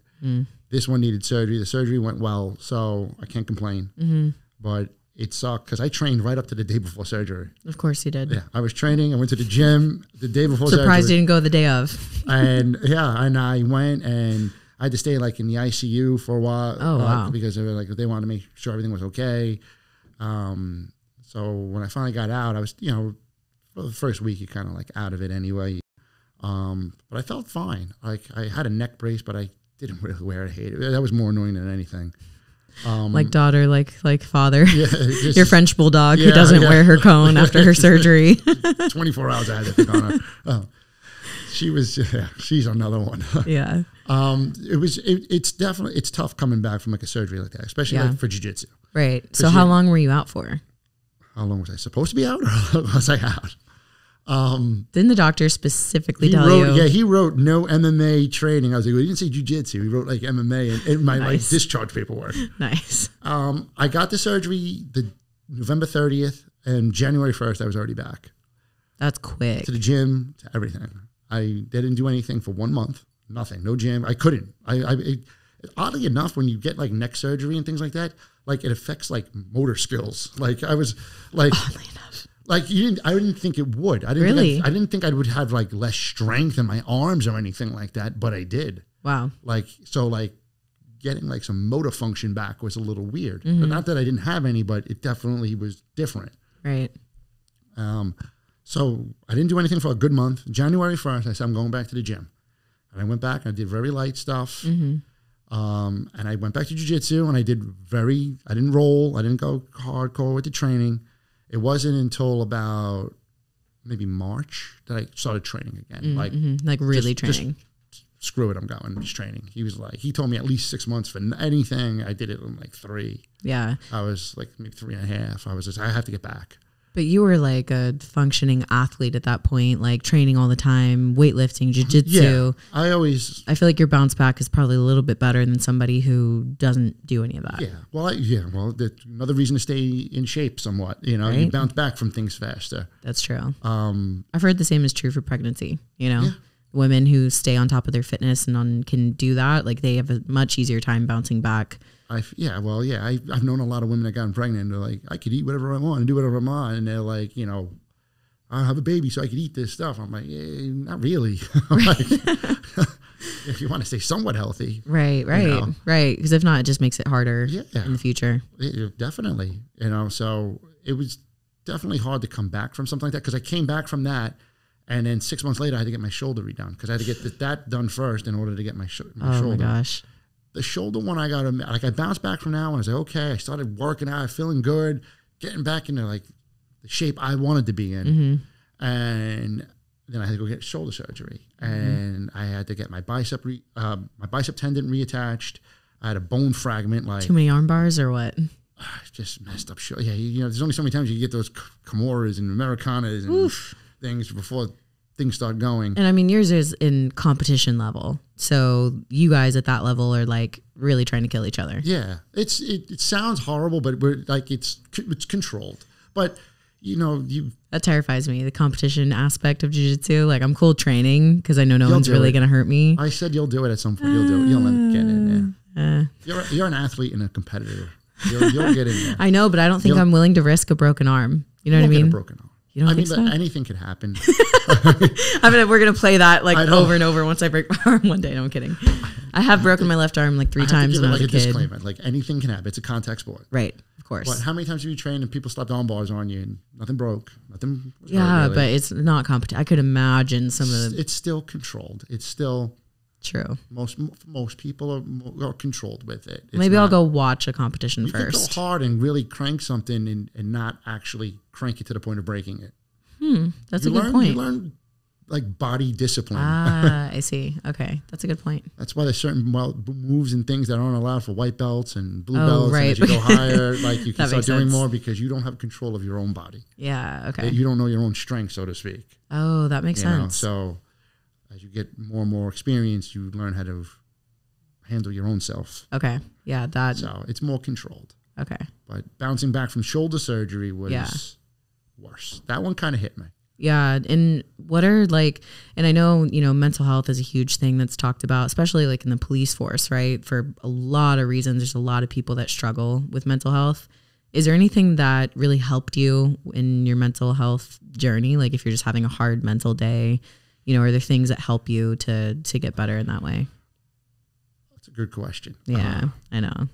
this one needed surgery. The surgery went well, so I can't complain. Mm-hmm. But it sucked because I trained right up to the day before surgery. Of course you did. Yeah, I was training. I went to the gym the day before surgery. Surprised you didn't go the day of. And I went and I had to stay like in the ICU for a while. Oh, wow. Because they wanted to make sure everything was okay. So when I finally got out, I was, for the first week, you're kind of like out of it anyway. But I felt fine. Like I had a neck brace, but I didn't really wear it. I hated it. That was more annoying than anything. Like daughter, like father. Yeah, your French bulldog who doesn't wear her cone after her surgery. 24 hours I had to pick on her. Oh, she's another one. Yeah. It's tough coming back from like a surgery like that, especially like for jiu-jitsu. Right. So how long were you out for? How long was I supposed to be out or was I out? Didn't the doctor specifically tell you? Yeah, he wrote no MMA training. I was like, well, he didn't say jiu-jitsu. He wrote like MMA in my like discharge paperwork. Nice. I got the surgery the November 30th and January 1st, I was already back. That's quick. To the gym, to everything. I didn't do anything for 1 month. Nothing. No gym. I couldn't. Oddly enough, when you get like neck surgery and things like that, like it affects like motor skills. Like I was like, oddly enough. Like I didn't think it would. I didn't think I would have like less strength in my arms or anything like that, but I did. Wow. Like getting like some motor function back was a little weird. Mm-hmm. But not that I didn't have any, but it definitely was different. Right. So I didn't do anything for a good month. January 1st, I said, I'm going back to the gym. And I went back and I did very light stuff. And I went back to jiu-jitsu and I didn't roll. I didn't go hardcore with the training. It wasn't until about maybe March that I started training again. Like really training. Just, screw it, I'm going. I'm just training. He told me at least 6 months for anything. I did it in like 3. Yeah. I was like maybe 3.5. I have to get back. But you were like a functioning athlete at that point, like training all the time, weightlifting, jiu-jitsu. Yeah, I feel like your bounce back is probably a little bit better than somebody who doesn't do any of that. Yeah. Well, another reason to stay in shape somewhat, you know, right? You bounce back from things faster. That's true. I've heard the same is true for pregnancy, you know? Yeah. Women who stay on top of their fitness and can do that, like they have a much easier time bouncing back. I've known a lot of women that got pregnant and they're like, I could eat whatever I want and do whatever I want. And they're like, you know, I'll have a baby so I could eat this stuff. I'm like, not really. Like, if you want to stay somewhat healthy. Right. Because if not, it just makes it harder in the future. Definitely. You know, so it was definitely hard to come back from something like that because I came back from that. And then 6 months later, I had to get my shoulder redone because I had to get that done first in order to get my shoulder. Oh, my gosh. The shoulder one, I bounced back from that one. I was like, okay, I started working out, feeling good, getting back into like the shape I wanted to be in. And then I had to go get shoulder surgery. And I had to get my bicep tendon reattached. I had a bone fragment. Like too many arm bars or what? Just messed up. Yeah, you know, there's only so many times you get those Kimuras and Americanas and things before things start going. And I mean, yours is in competition level. So you guys at that level are like really trying to kill each other. Yeah. It sounds horrible, but we're like, it's controlled. But you know, that terrifies me. The competition aspect of jiu-jitsu. Like I'm cool training because I know no one's really going to hurt me. I said, you'll do it at some point. You'll do it. You'll end up getting in there. You're an athlete and a competitor. You'll get in there. I know, but I don't think I'm willing to risk a broken arm. You know what I mean? Get a broken arm. You don't think so? Anything could happen. I mean, we're going to play that like over and over once I break my arm one day. No, I'm kidding. I have broken my left arm like 3 times when I was a kid. Disclaimer, like anything can happen. It's a contact sport. Right, of course. But how many times have you trained and people slapped arm bars on you and nothing broke? Nothing was hurt, really. But it's not competition. I could imagine some of the... It's still controlled. It's still... True. Most people are controlled with it. Maybe I'll go watch a competition first. You can go hard and really crank something and not actually crank it to the point of breaking it. That's a good point. You learn like body discipline. I see. Okay, that's a good point. That's why there's certain moves and things that aren't allowed for white belts and blue belts. Right. And as you go higher, like you can start doing more because you don't have control of your own body. Yeah. Okay. You don't know your own strength, so to speak. Oh, that makes sense. So as you get more and more experience, you learn how to handle your own self. Okay. Yeah. So it's more controlled. Okay. But bouncing back from shoulder surgery was worse. That one kind of hit me. Yeah. And what are like, and I know, you know, mental health is a huge thing that's talked about, especially like in the police force, right? For a lot of reasons, there's a lot of people that struggle with mental health. Is there anything that really helped you in your mental health journey? Like if you're just having a hard mental day, you know, are there things that help you to get better in that way? That's a good question. Yeah, I know.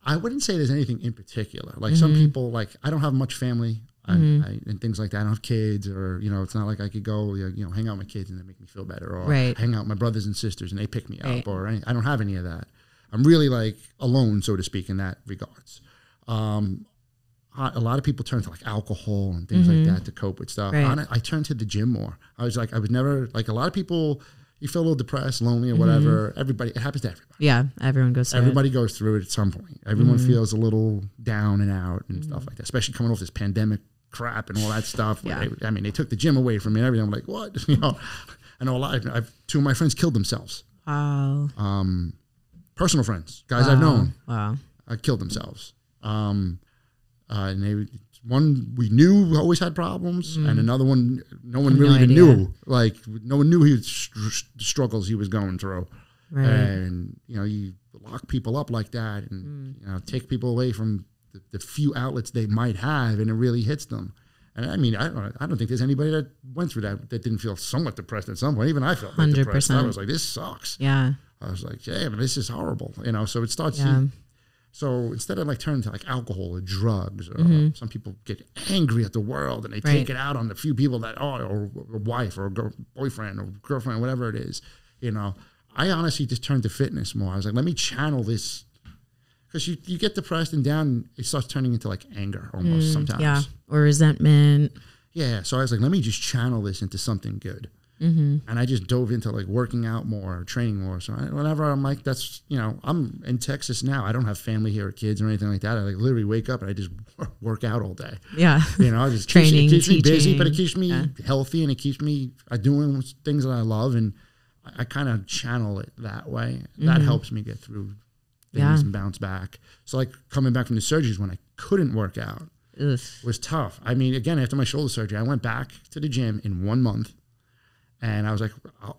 I wouldn't say there's anything in particular. Like some people, like I don't have much family. And things like that. I don't have kids, or you know, it's not like I could go, you know, hang out with my kids and they make me feel better, or hang out with my brothers and sisters and they pick me up, or I don't have any of that. I'm really like alone, so to speak, in that regards. A lot of people turn to like alcohol and things like that to cope with stuff. I turned to the gym more. I was never like a lot of people. You feel a little depressed, lonely, or whatever. Everybody, it happens to everybody. Yeah, everyone goes through Everybody goes through it at some point. Everyone feels a little down and out and stuff like that, especially coming off this pandemic crap and all that stuff. Yeah. They took the gym away from me and everything. I'm like, what? You know, I know a lot. Two of my friends killed themselves. Wow. Personal friends, guys I've known. Wow. Killed themselves. And one we knew always had problems, and another one no one really even knew. Like no one knew the struggles he was going through. Right. And you know, you lock people up like that, and you know, take people away from the few outlets they might have, and it really hits them. And I mean, I don't think there's anybody that went through that didn't feel somewhat depressed at some point. Even I felt like depressed. I was like, this sucks. Yeah. I was like, yeah, but this is horrible. You know, so it starts. Yeah. So instead of like turning to like alcohol or drugs, or some people get angry at the world and they take it out on the few people that, or a wife or a boyfriend or girlfriend, whatever it is, you know, I honestly just turned to fitness more. I was like, let me channel this. Because you get depressed and down, it starts turning into like anger almost sometimes. Yeah, or resentment. Yeah, so I was like, let me just channel this into something good. And I just dove into like working out more, training more. So whenever I'm like, that's, you know, I'm in Texas now. I don't have family here or kids or anything like that. I like literally wake up and I just work out all day. Yeah. You know, I just training, it keeps me busy, but it keeps me healthy and it keeps me doing things that I love. And I kind of channel it that way. That helps me get through things and bounce back. So like coming back from the surgeries when I couldn't work out was tough. I mean, again, after my shoulder surgery, I went back to the gym in 1 month and I was like,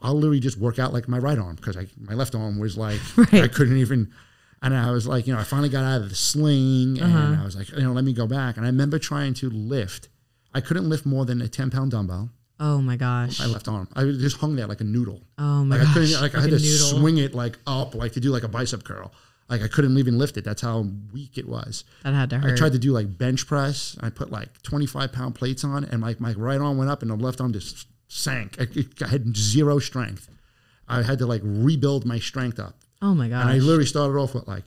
I'll literally just work out like my right arm because my left arm was like, I couldn't even, and I was like, you know, I finally got out of the sling and I was like, you know, let me go back. And I remember trying to lift. I couldn't lift more than a 10-pound dumbbell. Oh my gosh. My left arm. I just hung there like a noodle. Oh my gosh. I couldn't, like I had to swing it like up, like to do like a bicep curl. Like I couldn't even lift it. That's how weak it was. That had to hurt. I tried to do like bench press. I put like 25-pound plates on and my right arm went up and the left arm just sank. I had zero strength. I had to like rebuild my strength up. Oh my gosh. And I literally started off with like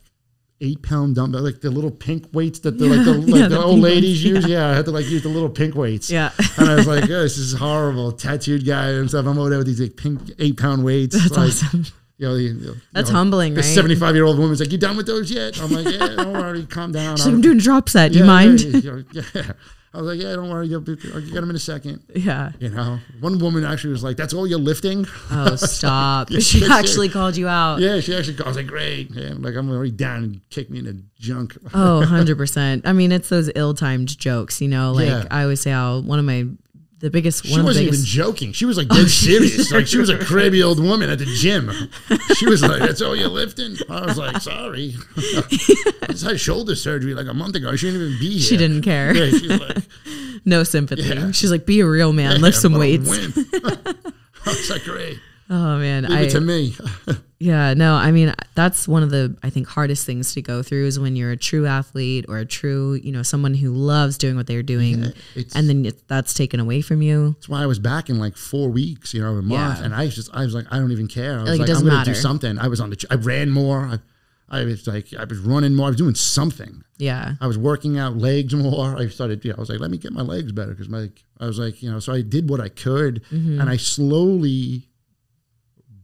8-pound dumbbell, like the little pink weights that the old ladies use. Yeah, I had to like use the little pink weights. Yeah. And I was like, oh, this is horrible. Tattooed guy and stuff. I'm over there with these like pink 8-pound weights. That's like, awesome. That's humbling, right? The 75-year-old woman's like, you done with those yet? I'm like, yeah, don't worry, calm down. She's like, I'm doing a drop set. Do you mind? Yeah. I was like, yeah, don't worry. You get them in a second. Yeah. You know, one woman actually was like, that's all you're lifting? Oh, stop. She actually called you out. Yeah, she actually called. I was like, great. Yeah, like, I'm already down and kick me in the junk. Oh, 100%. I mean, it's those ill-timed jokes, you know, like I always say how she wasn't even joking. She was like dead serious. Like she was a crabby old woman at the gym. She was like, that's all you're lifting? I was like, sorry. I just had shoulder surgery like a month ago. She didn't even be here. She didn't care. Yeah, she's like, no sympathy. Yeah. She's like, be a real man. Lift some weights. I was like, great. Oh man. Leave it to me. Yeah, no, I mean, that's one of the, I think, hardest things to go through is when you're a true athlete or a true, you know, someone who loves doing what they're doing and then that's taken away from you. That's why I was back in like 4 weeks, you know, a month. And I was like, I don't even care. I was like I'm going to do something. I was I ran more. I was running more. I was doing something. Yeah. I was working out legs more. I started, I was like, let me get my legs better. Cause I was like, you know, so I did what I could and I slowly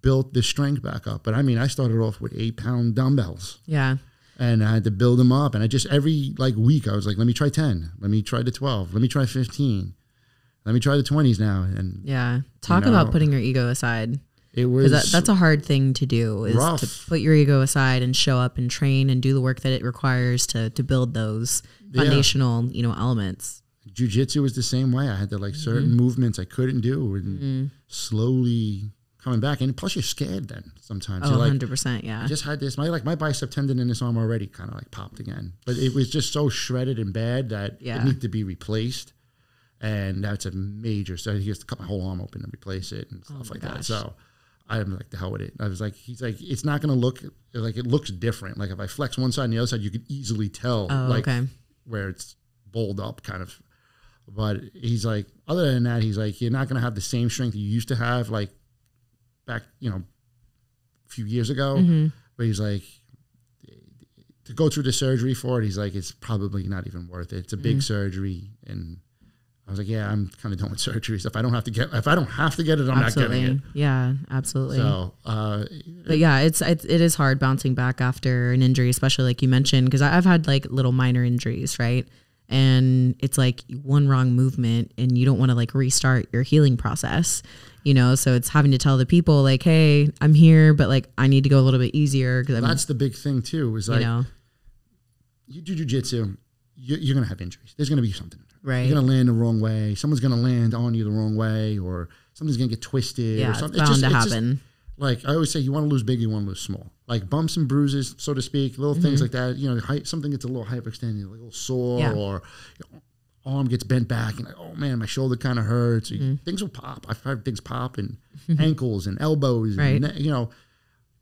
built the strength back up. But I mean, I started off with 8-pound dumbbells. Yeah. And I had to build them up. And I just, every like week, I was like, let me try 10. Let me try the 12. Let me try 15. Let me try the 20s now. And yeah. Talk about putting your ego aside. It was that's a hard thing to do is rough. To put your ego aside and show up and train and do the work that it requires to build those foundational, you know, elements. Jiu Jitsu was the same way. I had to like certain movements I couldn't do and slowly coming back. And plus you're scared then sometimes. Oh, like, 100%, yeah. I just had this, my bicep tendon in this arm already kind of like popped again. But it was just so shredded and bad that it needed to be replaced. And that's a major, so he has to cut my whole arm open and replace it and stuff like that. So I'm like, the hell with it. I was like, he's like, it's not going to look, like it looks different. Like if I flex one side and the other side, you could easily tell where it's bowled up kind of. But he's like, other than that, he's like, you're not going to have the same strength you used to have like back, you know, a few years ago. But he's like, to go through the surgery for it, he's like, it's probably not even worth it. It's a big surgery. And I was like, yeah, I'm kind of done with surgeries. If I don't have to get it, I'm not getting it. Yeah, absolutely. So, but yeah, it is hard bouncing back after an injury, especially like you mentioned, because I've had like little minor injuries, right? And it's like one wrong movement and you don't want to like restart your healing process, you know? So it's having to tell the people like, hey, I'm here, but like, I need to go a little bit easier. That's the big thing too, is like, you do jiu-jitsu, you're going to have injuries. There's going to be something. Right. You're going to land the wrong way. Someone's going to land on you the wrong way, or something's going to get twisted. Yeah, or something. It's bound to happen. Like I always say, you want to lose big, you want to lose small. Like bumps and bruises, so to speak, little things like that. You know, something gets a little hyperextended, like a little sore, or arm gets bent back, and like, oh man, my shoulder kind of hurts. Things will pop. I've had things pop, and ankles and elbows. Right. And, you know,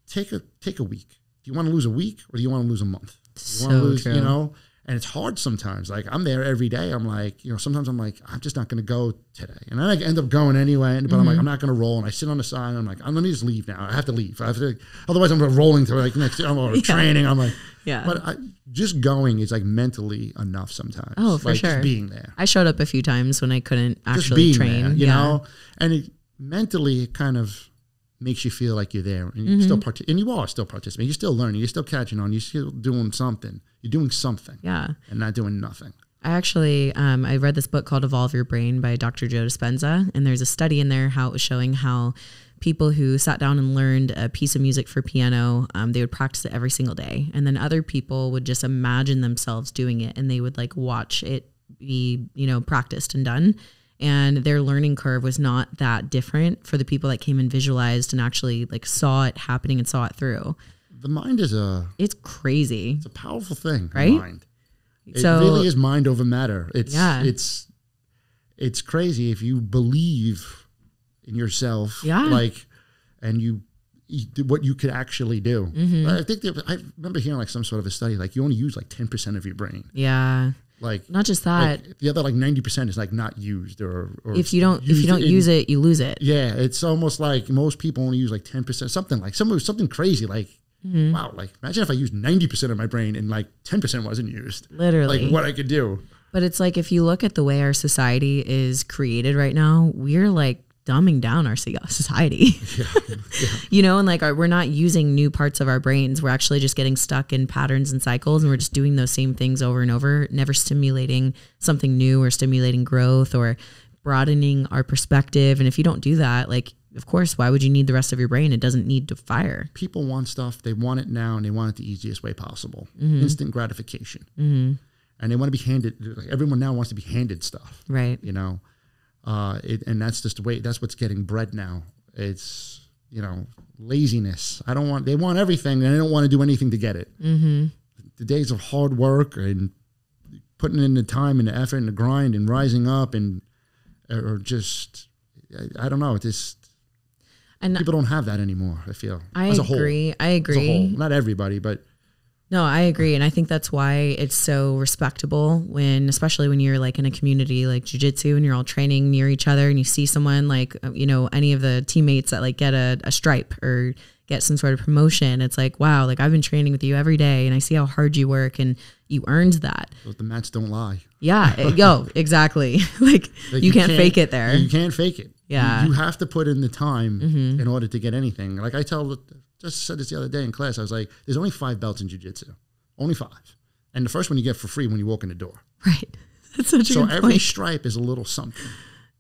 take a week. Do you want to lose a week, or do you want to lose a month? So true. You know, and it's hard sometimes. Like I'm there every day. I'm like, you know, sometimes I'm like, I'm just not going to go today. And then I end up going anyway. But I'm like, I'm not going to roll. And I sit on the side. And I'm like, let me just leave now. I have to leave. Otherwise I'm rolling to like next or training. I'm like, but just going is like mentally enough sometimes. Oh, for like, sure. Just being there. I showed up a few times when I couldn't actually train. There, you know, and mentally it kind of makes you feel like you're there and you still and you are still participating. You're still learning. You're still catching on. You're still doing something. You're doing something. Yeah. And not doing nothing. I actually, I read this book called Evolve Your Brain by Dr. Joe Dispenza. And there's a study in there how it was showing how people who sat down and learned a piece of music for piano, they would practice it every single day. And then other people would just imagine themselves doing it and they would like watch it be, you know, practiced and done. And their learning curve was not that different for the people that came and visualized and actually like saw it happening and saw it through. The mind is it's crazy. It's a powerful thing, right? The mind. It really is mind over matter. It's crazy if you believe in yourself, like, and you what you could actually do. I think I remember hearing like some sort of a study, like you only use like 10% of your brain. Yeah. Like not just that, like the other like 90% is like not used or if you don't use it, you lose it. Yeah, it's almost like most people only use like 10%, something crazy. Like wow, like imagine if I used 90% of my brain and like 10% wasn't used. Literally, like what I could do. But it's like if you look at the way our society is created right now, we're like dumbing down our society. You know, and like we're not using new parts of our brains. We're actually just getting stuck in patterns and cycles, and we're just doing those same things over and over, never stimulating something new or stimulating growth or broadening our perspective. And if you don't do that, like, of course, why would you need the rest of your brain? It doesn't need to fire. People want stuff. They want it now, and they want it the easiest way possible. Instant gratification. And they want to be handed, like everyone now wants to be handed stuff. Right. You know? And that's just the way, that's what's getting bred now. It's, you know, laziness. They want everything and they don't want to do anything to get it. The days of hard work and putting in the time and the effort and the grind and rising up or just, I don't know. It just, people don't have that anymore, I feel. I agree. As a whole. Not everybody, but. No, I agree. And I think that's why it's so respectable especially when you're like in a community like jiu-jitsu and you're all training near each other and you see someone like, you know, any of the teammates that like get a stripe or get some sort of promotion. It's like, wow, like I've been training with you every day and I see how hard you work and you earned that. The mats don't lie. Yeah. Exactly. like you can't fake it there. You can't fake it. Yeah. You have to put in the time in order to get anything. Like I just said this the other day in class. I was like, there's only 5 belts in jiu-jitsu. Only 5. And the first one you get for free when you walk in the door. Right. That's such a good point. So every stripe is a little something.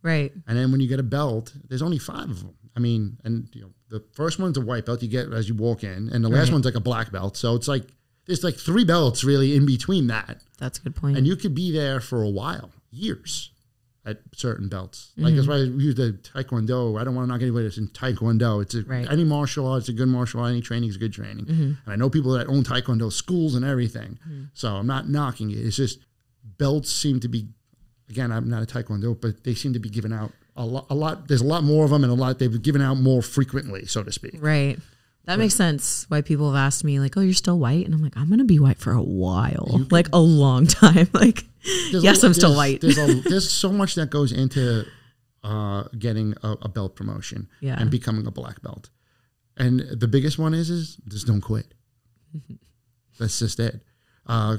Right. And then when you get a belt, there's only 5 of them. I mean, and you know, the first one's a white belt you get as you walk in, and the last one's like a black belt. So it's like there's like 3 belts really in between that. That's a good point. And you could be there for a while, years, at certain belts. Like that's why I use the Taekwondo. I don't want to knock anybody that's in Taekwondo. It's any martial art, it's a good martial art. Any training is a good training. And I know people that own Taekwondo schools and everything. So I'm not knocking it. It's just belts seem to be, again, I'm not a Taekwondo, but they seem to be given out a lot. There's a lot more of them, and they've given out more frequently, so to speak. Right. That makes sense. Why people have asked me like, oh, you're still white? And I'm like, I'm going to be white for a while, like a long time. Like, yes, I'm still white. There's so much that goes into getting a belt promotion and becoming a black belt. And the biggest one is just don't quit. That's just it.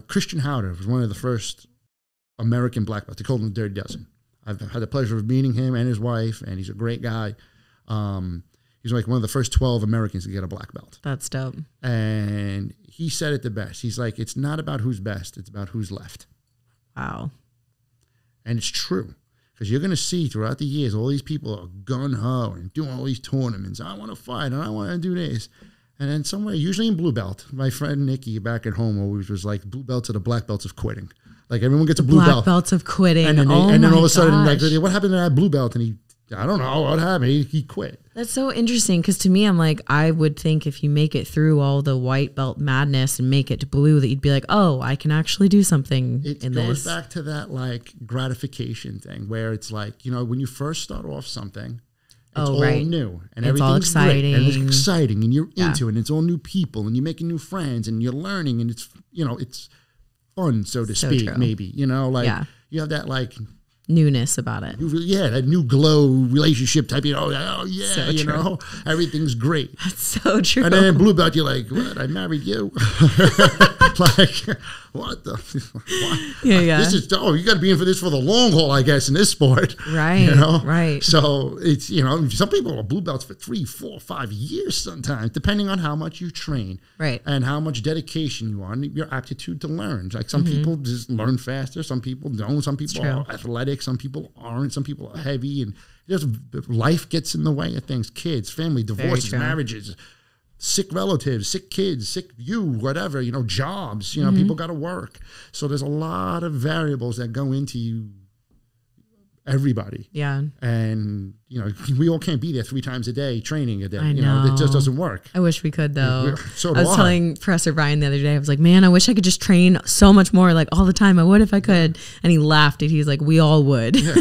Christian Howder was one of the first American black belts. They called him the Dirty Dozen. I've had the pleasure of meeting him and his wife, and he's a great guy. He's like one of the first 12 Americans to get a black belt. That's dope. And he said it the best. He's like, it's not about who's best. It's about who's left. Wow. And it's true. Because you're going to see throughout the years, all these people are gung-ho and doing all these tournaments. I want to fight and I want to do this. And then somewhere, usually in blue belt, my friend Nikki back at home always was like, blue belts are the black belts of quitting. Like everyone gets a blue belt. Black belts of quitting. And then, all of a sudden, like, what happened to that blue belt? And I don't know what happened. He quit. That's so interesting because to me, I'm like, I would think if you make it through all the white belt madness and make it to blue, that you'd be like, oh, I can actually do something in this. It goes back to that like gratification thing where it's like, you know, when you first start off something It's all new and everything's all exciting. Great, and it's exciting and you're into it and it's all new people and you're making new friends and you're learning and it's, you know, it's fun, so to speak, true. Maybe, you know, like you have that like newness about it. That new glow relationship type, you know, so you true. Know, everything's great. That's so true. And then blue belt, you're like, what? I married you? Like, what the? What? Yeah. This is, you got to be in for this for the long haul, I guess, in this sport. Right. You know? Right. So it's, you know, some people are blue belts for 3, 4, 5 years sometimes, depending on how much you train. Right. And how much dedication you are and your aptitude to learn. Like some people just learn faster, some people don't, some people are athletic, some people aren't, some people are heavy, and just life gets in the way of things. Kids, family, divorces, marriages, sick relatives, sick kids, sick you, whatever, you know, jobs, you know, people got to work. So there's a lot of variables that go into everybody. Yeah. And, you know, we all can't be there 3 times a day training a day. You know, it just doesn't work. I wish we could, though. So I was telling Professor Brian the other day, I was like, man, I wish I could just train so much more, like all the time. I would if I could. And he laughed and he's like, we all would. Yeah.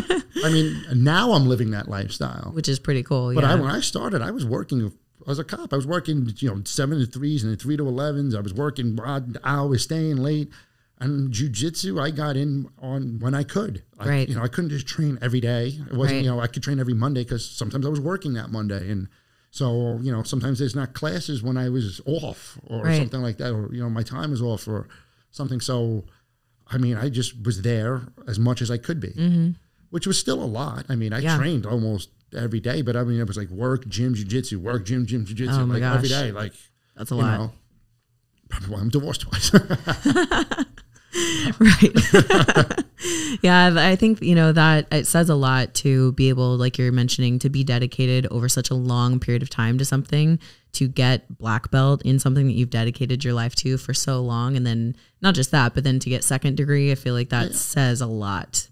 I mean, now I'm living that lifestyle. Which is pretty cool. But when I started, I was working as a cop. I was working, you know, 7 to 3s and then 3 to 11s. I was working odd hours, staying late. And jiu-jitsu, I got in on when I could. You know, I couldn't just train every day. It wasn't, you know, I could train every Monday because sometimes I was working that Monday. And so, you know, sometimes there's not classes when I was off or something like that. Or, you know, my time is off or something. So, I mean, I just was there as much as I could be, which was still a lot. I mean, I trained almost every day, but I mean, it was like work, gym, jiu-jitsu, work, gym, jiu-jitsu, like every day. Like, that's a lot. Know, probably why I'm divorced twice. Right. Yeah, I think, you know, that it says a lot to be able, like you're mentioning, to be dedicated over such a long period of time to something, to get black belt in something that you've dedicated your life to for so long. And then not just that, but then to get second degree, I feel like that says a lot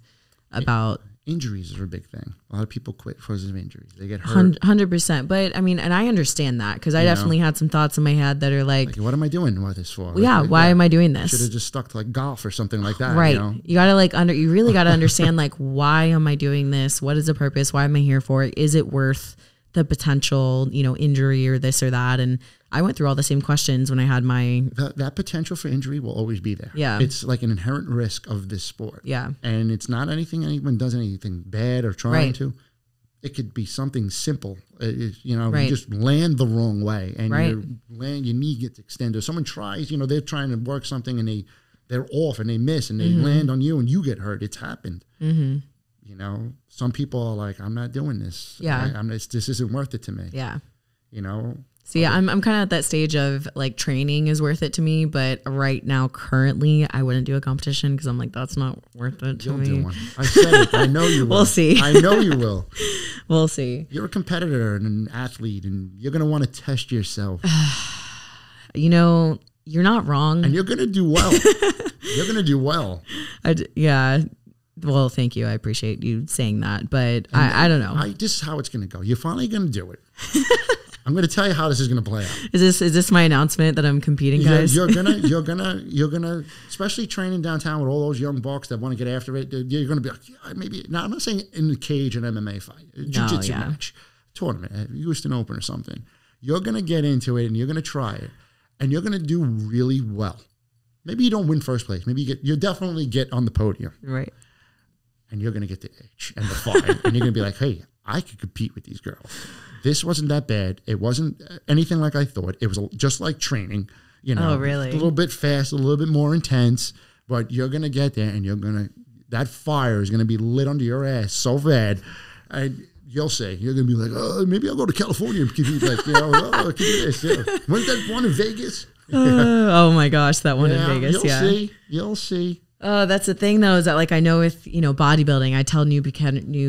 about... Injuries are a big thing. A lot of people quit because of injuries. They get hurt. 100%. But I mean, and I understand that because I definitely had some thoughts in my head that are like, what am I doing this for? Why am I doing this? Should have just stuck to like golf or something like that. Right. You know? You gotta you really gotta understand like, why am I doing this? What is the purpose? Why am I here for it? Is it worth the potential, you know, injury or this or that? And I went through all the same questions when I had my... That potential for injury will always be there. Yeah. It's like an inherent risk of this sport. Yeah. And it's not anyone does anything bad or trying to. It could be something simple. You know, you just land the wrong way and your knee gets extended. Someone tries, you know, they're trying to work something and they're off and they miss and they land on you and you get hurt. It's happened. You know, some people are like, I'm not doing this. Yeah. This isn't worth it to me. Yeah. You know? So yeah, I'm kind of at that stage of like training is worth it to me, but right now, currently, I wouldn't do a competition because I'm like, that's not worth it to me. Do one. I said it. I know you will. We'll see. I know you will. We'll see. You're a competitor and an athlete, and you're going to want to test yourself. You know, you're not wrong. And you're going to do well. You're going to do well. Yeah. Well, thank you. I appreciate you saying that, but I don't know. This is how it's going to go. You're finally going to do it. I'm going to tell you how this is going to play out. Is this my announcement that I'm competing, guys? You're gonna, especially training downtown with all those young bucks that want to get after it. You're going to be like, yeah, maybe. Now, I'm not saying in the cage, an MMA fight, jiu-jitsu match, tournament, Houston Open or something. You're going to get into it and you're going to try it, and you're going to do really well. Maybe you don't win first place. Maybe you definitely get on the podium, right? And you're going to get the itch and the fire, and you're going to be like, hey, I could compete with these girls. This wasn't that bad. It wasn't anything like I thought. It was just like training, you know. Oh, really? A little bit fast, a little bit more intense, but you're going to get there and that fire is going to be lit under your ass so bad. And you'll say, you're going to be like, oh, maybe I'll go to California and compete. Like, you know, I can do this. Yeah. Wasn't that one in Vegas? Oh my gosh, that one in Vegas. You'll see. Oh, that's the thing though, is that like I know with, you know, bodybuilding, I tell new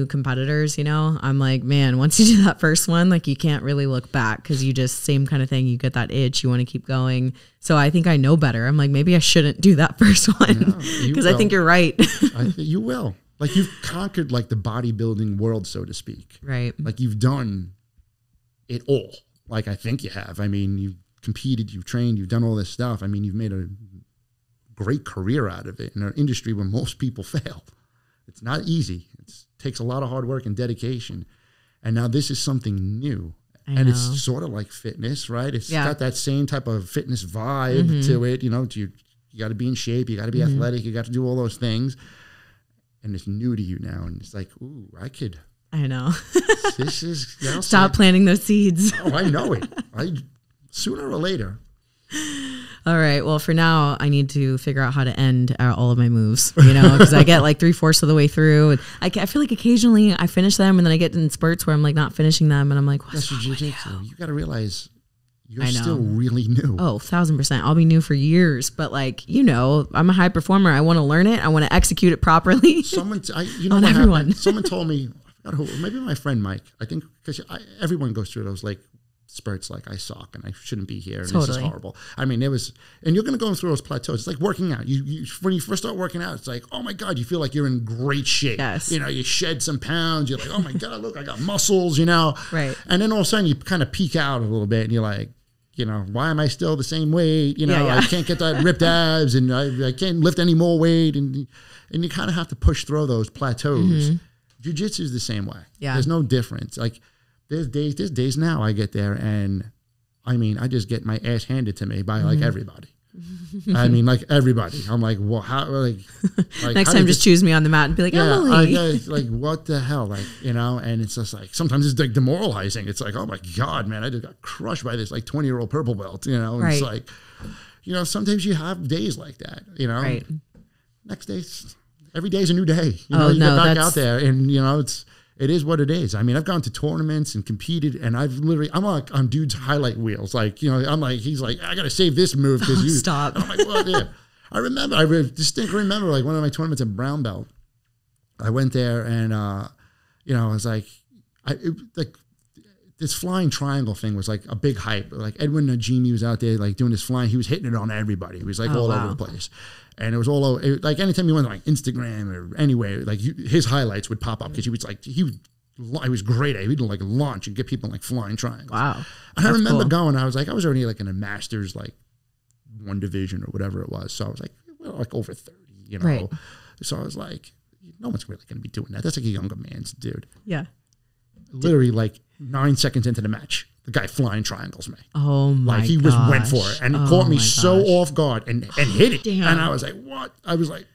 competitors, you know, I'm like, man, once you do that first one, like you can't really look back because you just same kind of thing. You get that itch, you want to keep going. So I think I know better. I'm like, maybe I shouldn't do that first one because I think you're right. I think you will. Like you've conquered like the bodybuilding world, so to speak. Right. Like you've done it all. Like I think you have. I mean, you've competed, you've trained, you've done all this stuff. I mean, you've made a great career out of it in an industry where most people fail. It's not easy. It takes a lot of hard work and dedication. And now this is something new. And it's sort of like fitness, right? It's got that same type of fitness vibe to it. You know, you got to be in shape. You got to be athletic. You got to do all those things. And it's new to you now. And it's like, ooh, I know. This is... Stop planting those seeds. Oh, I know it. Sooner or later. All right. Well, for now, I need to figure out how to end all of my moves, you know, because I get like 3/4 of the way through. And I feel like occasionally I finish them and then I get in spurts where I'm like not finishing them. And I'm like, what's wrong with you? You got to realize you're still really new. Oh, 1,000%. I'll be new for years. But like, you know, I'm a high performer. I want to learn it. I want to execute it properly. Someone told me, I forgot who, maybe my friend Mike, I think, because everyone goes through those like spurts like I suck and I shouldn't be here and this is horrible. I mean, and you're going to go through those plateaus. It's like working out. When you first start working out, it's like, oh my God, you feel like you're in great shape. Yes. You know, you shed some pounds. You're like, oh my God, look, I got muscles, you know. Right. And then all of a sudden you kind of peak out a little bit and you're like, you know, why am I still the same weight? You know, I can't get that ripped abs and I can't lift any more weight. And you kind of have to push through those plateaus. Jiu-jitsu is the same way. Yeah. There's no difference. Like, there's days now I get there and I mean, I just get my ass handed to me by like everybody. I mean, like everybody. I'm like, well, how, like next time just choose me on the mat and be like, Emily. Like, what the hell? Like, you know, and it's just like, sometimes it's like demoralizing. It's like, oh my God, man, I just got crushed by this like 20-year-old purple belt, you know? And it's like, you know, sometimes you have days like that, you know? Right. Next day, every day is a new day. You know, you get back out there and, you know, it is what it is. I mean, I've gone to tournaments and competed, and I'm like on dude's highlight wheels. Like, you know, he's like, I got to save this move because you stop. And I'm like, well, yeah. I distinctly remember like one of my tournaments at Brown Belt. I went there and, you know, I was like, this flying triangle thing was like a big hype. Like Edwin Najimi was out there like doing this flying. He was hitting it on everybody. He was like all over the place. And it was all over, like anytime you went to like Instagram or anywhere, like his highlights would pop up because he was great at it. He'd like launch and get people like flying triangles. Wow. And I remember going, I was already like in a master's, like 1 division or whatever it was. So I was like, well, like over 30, you know? Right. So I was like, no one's really going to be doing that. That's like a younger man's dude. Yeah. Literally like 9 seconds into the match, the guy flying triangles me. Oh my! Like he went for it and caught me so off guard and hit it. Damn. And I was like, what? I was like,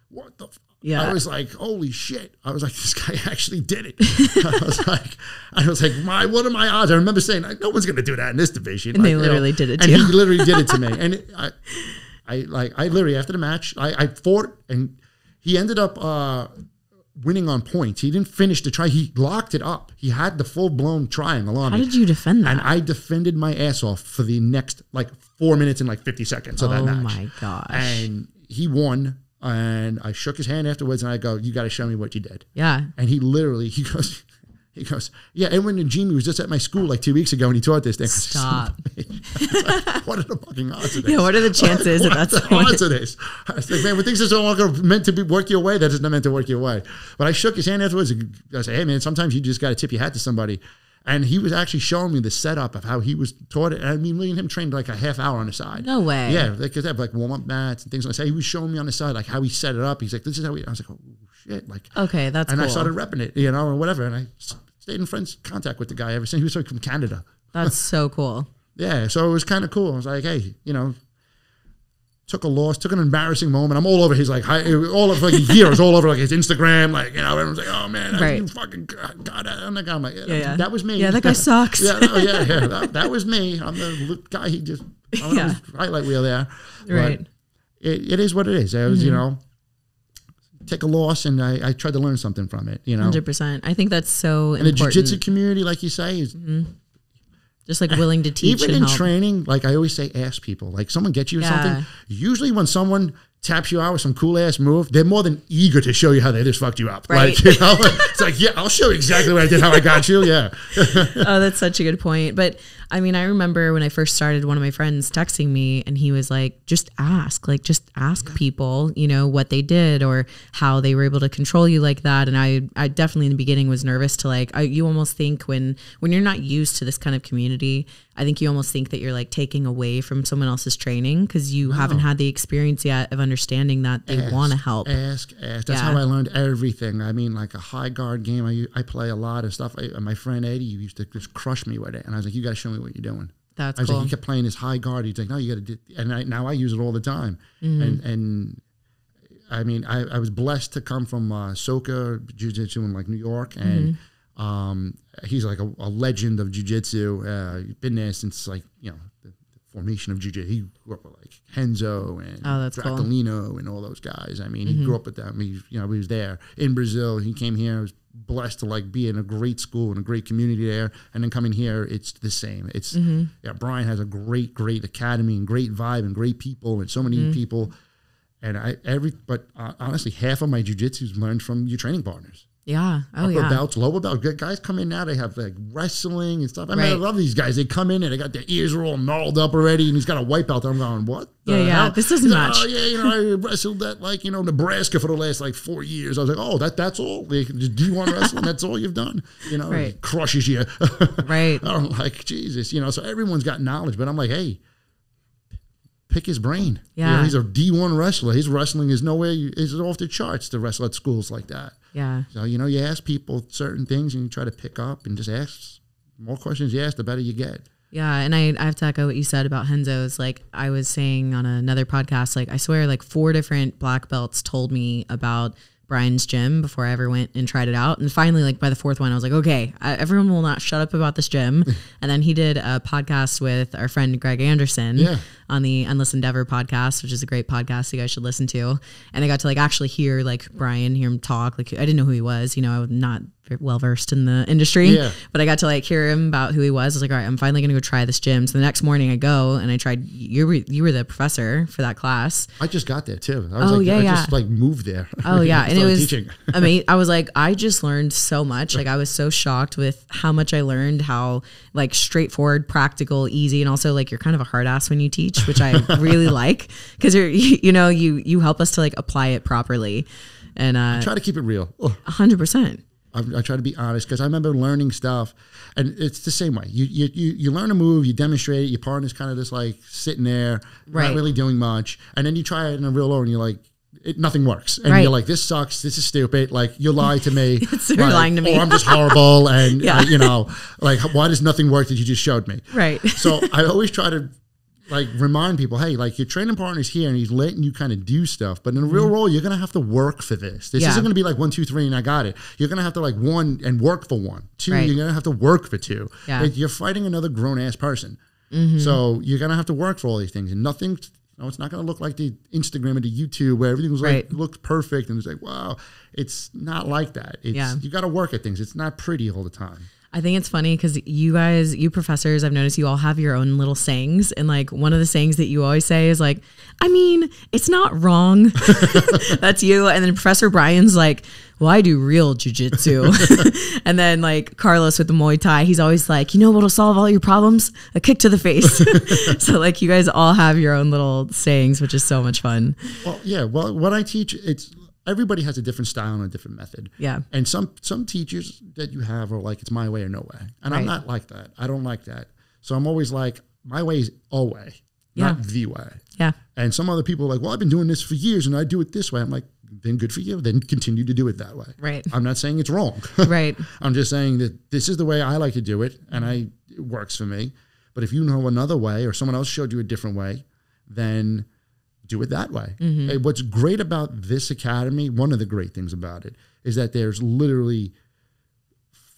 what the? Yeah. I was like, holy shit! I was like, this guy actually did it. I was like, what are my odds? I remember saying, no one's gonna do that in this division. And like, they literally did it. And he literally did it to me. And I literally after the match, I fought and he ended up winning on points. He didn't finish the try. He locked it up. He had the full-blown triangle on me. How did you defend that? And I defended my ass off for the next like 4 minutes and like 50 seconds of that match. Oh my gosh. And he won. And I shook his hand afterwards and I go, you got to show me what you did. Yeah. And he goes, yeah, Edwin Najimi was just at my school like 2 weeks ago and he taught this thing. Stop. Like, what are the fucking odds of this? Yeah, what are the chances that that's the odds of this? I was like, man, when things are so long meant to work your way, that is not meant to work your way. But I shook his hand afterwards and I said, hey man, sometimes you just got to tip your hat to somebody. And he was actually showing me the setup of how he was taught it. And I mean, me and him trained like a half hour on the side. No way. Yeah, because they have like warm-up mats and things like that. He was showing me on the side like how he set it up. He's like, this is how I was like, oh shit. Like, okay, that's and cool. I started repping it, you know, or whatever. And I stayed in friends contact with the guy ever since. He was from Canada. That's so cool. Yeah, so it was kind of cool. I was like, hey, you know, took a loss, took an embarrassing moment. I'm all over his like, all of like years, all over like his Instagram, like, you know, everyone's like, oh man, you fucking got it. I'm like, that was me. Yeah, that guy sucks. That was me. I'm the guy. He just highlight wheel there. Right. But it is what it is. I was, you know, take a loss, and I tried to learn something from it. You know, 100%. I think that's so important. And the jiu-jitsu community, like you say, is. Just like willing to teach. Even in training, like I always say, ask people. Like someone gets you something. Usually when someone taps you out with some cool ass move, they're more than eager to show you how they just fucked you up. Right. Like, you know, it's like, yeah, I'll show you exactly what I did, how I got you. Yeah. Oh, that's such a good point. But I mean, I remember when I first started, one of my friends texting me and he was like, just ask people, you know, what they did or how they were able to control you like that. And I definitely in the beginning was nervous to like, you almost think when you're not used to this kind of community, I think you almost think that you're like taking away from someone else's training because you haven't had the experience yet of understanding that they want to help. Ask. That's how I learned everything. I mean, like a high guard game, I play a lot of stuff. My friend Eddie used to just crush me with it. And I was like, you got to show me what you're doing. That's cool. Like, he kept playing his high guard. He's like, no, you got to do, and now I use it all the time. And I mean, I was blessed to come from Soka Jiu Jitsu in like New York. And he's like a legend of Jiu Jitsu. He's been there since like, you know, the formation of Jiu Jitsu. He grew up with like Renzo and Dracolino and all those guys. I mean, he grew up with them. He was there in Brazil. He came here. I was blessed to like be in a great school and a great community there. And then coming here, it's the same. It's Brian has a great academy and great vibe and great people and so many people. And honestly, half of my jiu-jitsu's learned from your training partners. Yeah. Upper belts, lower belts. Guys come in now, they have like wrestling and stuff. I mean, I love these guys. They come in and they got their ears are all gnarled up already, and he's got a white belt. I'm going, what? Yeah. This doesn't match. Oh, yeah, you know, I wrestled at like, you know, Nebraska for the last like 4 years. I was like, oh, that's all. They just D1 wrestling. That's all you've done. You know, it crushes you. I'm like, Jesus, you know, so everyone's got knowledge, but I'm like, hey, pick his brain. Yeah. You know, he's a D1 wrestler. His wrestling is off the charts to wrestle at schools like that. Yeah. So, you know, you ask people certain things and you try to pick up and just ask. The more questions you ask, the better you get. Yeah. And I have to echo what you said about Renzo's. Like I was saying on another podcast, like I swear like 4 different black belts told me about Brian's gym before I ever went and tried it out. And finally, like by the 4th one, I was like, okay, everyone will not shut up about this gym. And then he did a podcast with our friend Greg Anderson on the Endless Endeavor podcast, which is a great podcast you guys should listen to. And I got to like actually hear like Brian, hear him talk. Like I didn't know who he was, you know, I was not well versed in the industry, but I got to like hear him about who he was. I was like, all right, I'm finally going to go try this gym. So the next morning I go and I tried, you were the professor for that class. I just got there too. I was I just like moved there. Oh yeah. And it was, I mean, I was like, I just learned so much. Like I was so shocked with how much I learned, how like straightforward, practical, easy. And also like, you're kind of a hard ass when you teach, which I really like, because you help us to like apply it properly. And I try to keep it real. 100%. I try to be honest because I remember learning stuff, and it's the same way. You learn a move, you demonstrate it. Your partner's kind of just like sitting there, not really doing much, and then you try it in a real low, and you're like, nothing works, and you're like, this sucks, this is stupid. Like you lied to me, you're lying to me, or I'm just horrible, and you know, like why does nothing work that you just showed me? Right. So I always try to like remind people, hey, like your training partner's here and he's letting you kind of do stuff. But in a real role, you're going to have to work for this. This isn't going to be like 1, 2, 3 and I got it. You're going to have to like 1 and work for 1. 2, you're going to have to work for 2. Yeah. Like, you're fighting another grown ass person. So you're going to have to work for all these things, and nothing, you know, it's not going to look like the Instagram and the YouTube where everything was like, looks perfect. And it's like, wow, it's not like that. It's, you got to work at things. It's not pretty all the time. I think it's funny because you professors, I've noticed you all have your own little sayings. And like one of the sayings that you always say is like, I mean, it's not wrong. That's you. And then Professor Brian's like, well, I do real jujitsu. And then like Carlos with the Muay Thai, he's always like, you know what'll solve all your problems? A kick to the face. So like you guys all have your own little sayings, which is so much fun. Well, yeah. Well, what I teach, everybody has a different style and a different method. Yeah. And some teachers that you have are like, it's my way or no way. And I'm not like that. I don't like that. So I'm always like, my way is a way, not the way. Yeah. And some other people are like, well, I've been doing this for years and I do it this way. I'm like, then good for you. Then continue to do it that way. Right. I'm not saying it's wrong. Right. I'm just saying that this is the way I like to do it and it works for me. But if you know another way or someone else showed you a different way, then do it that way. Hey, what's great about this academy, one of the great things about it, is that there's literally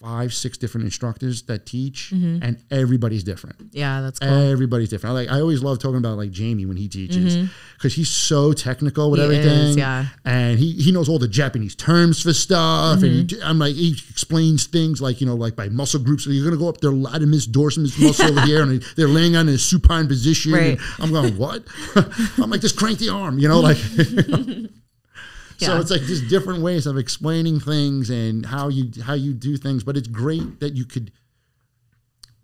5, 6 different instructors that teach, and everybody's different. Yeah, that's cool. Everybody's different. I always love talking about like Jamie when he teaches, because he's so technical with everything. And he knows all the Japanese terms for stuff. And he explains things like, you know, like by muscle groups. So you're going to go up their latimus dorsimus muscle over here, and they're laying on a supine position. And I'm going, what? I'm like, just crank the arm, you know, like. So it's like just different ways of explaining things and how you do things. But it's great that you could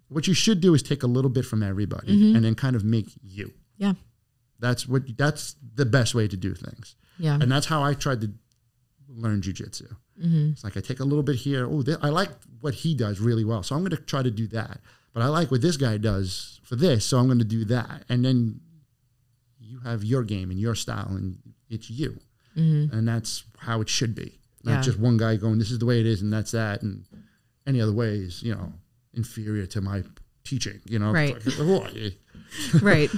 what you should do is take a little bit from everybody and then kind of make you. Yeah. That's the best way to do things. Yeah. And that's how I tried to learn jiu-jitsu. It's like I take a little bit here. Oh, I like what he does really well, so I'm going to try to do that. But I like what this guy does for this, so I'm going to do that. And then you have your game and your style, and it's you. And that's how it should be. Not just one guy going, this is the way it is, and that's that. And any other way is, inferior to my teaching, Right. Like, right.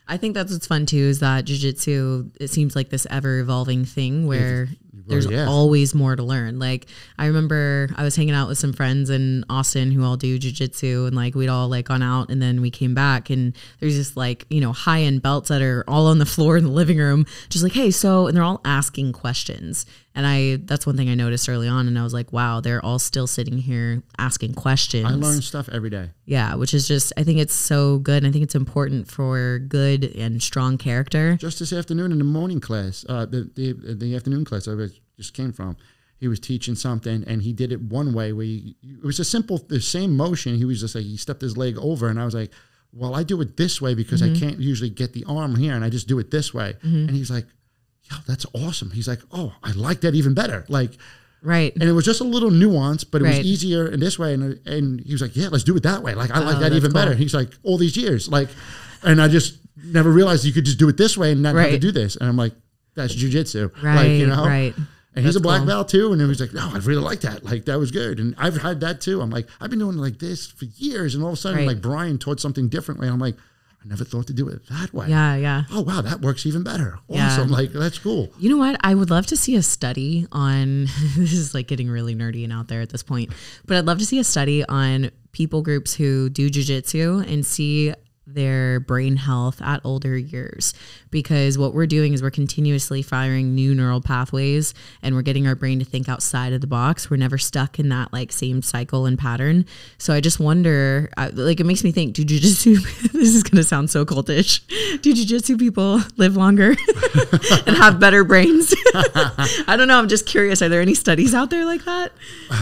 I think that's what's fun too, is that jiu-jitsu, it seems like this ever evolving thing where there's always more to learn. Like I remember I was hanging out with some friends in Austin who all do jiu-jitsu, and like we'd all like gone out, and then we came back and there's just like, high-end belts that are all on the floor in the living room, just like, hey, and they're all asking questions. And that's one thing I noticed early on, and I was like, wow, they're all still sitting here asking questions. I learn stuff every day. Yeah, which is just, I think it's so good. And I think it's important for good and strong character. Just this afternoon in the morning class, the afternoon class I just came from, he was teaching something, and he did it one way where it was the same motion. He was just like, he stepped his leg over, and I was like, well, I do it this way because I can't usually get the arm here, and I just do it this way. And he's like, yo, that's awesome. He's like, oh, I like that even better. Like, right. And it was just a little nuance, but it was easier in this way. And he was like, yeah, let's do it that way. Like, I like that even better. He's like, all these years, like, and I just never realized you could just do it this way and not have to do this. And I'm like, that's jiu-jitsu. Right. Like, Right. And he's a black belt too. And he was like, no, I really like that. Like, that was good. And I've had that too. I'm like, I've been doing like this for years. And all of a sudden, like Brian taught something differently. And I'm like, I never thought to do it that way. Yeah, yeah. Oh, wow, that works even better. Awesome. Like, that's cool. You know what? I would love to see a study on, this is like getting really nerdy and out there at this point, but I'd love to see a study on people groups who do jiu-jitsu and see their brain health at older years, because what we're doing is we're continuously firing new neural pathways, and we're getting our brain to think outside of the box. We're never stuck in that like same cycle and pattern. So I just wonder, like, it makes me think, do jiu-jitsu, this is going to sound so cultish, do jiu-jitsu people live longer and have better brains? I don't know. I'm just curious. Are there any studies out there like that?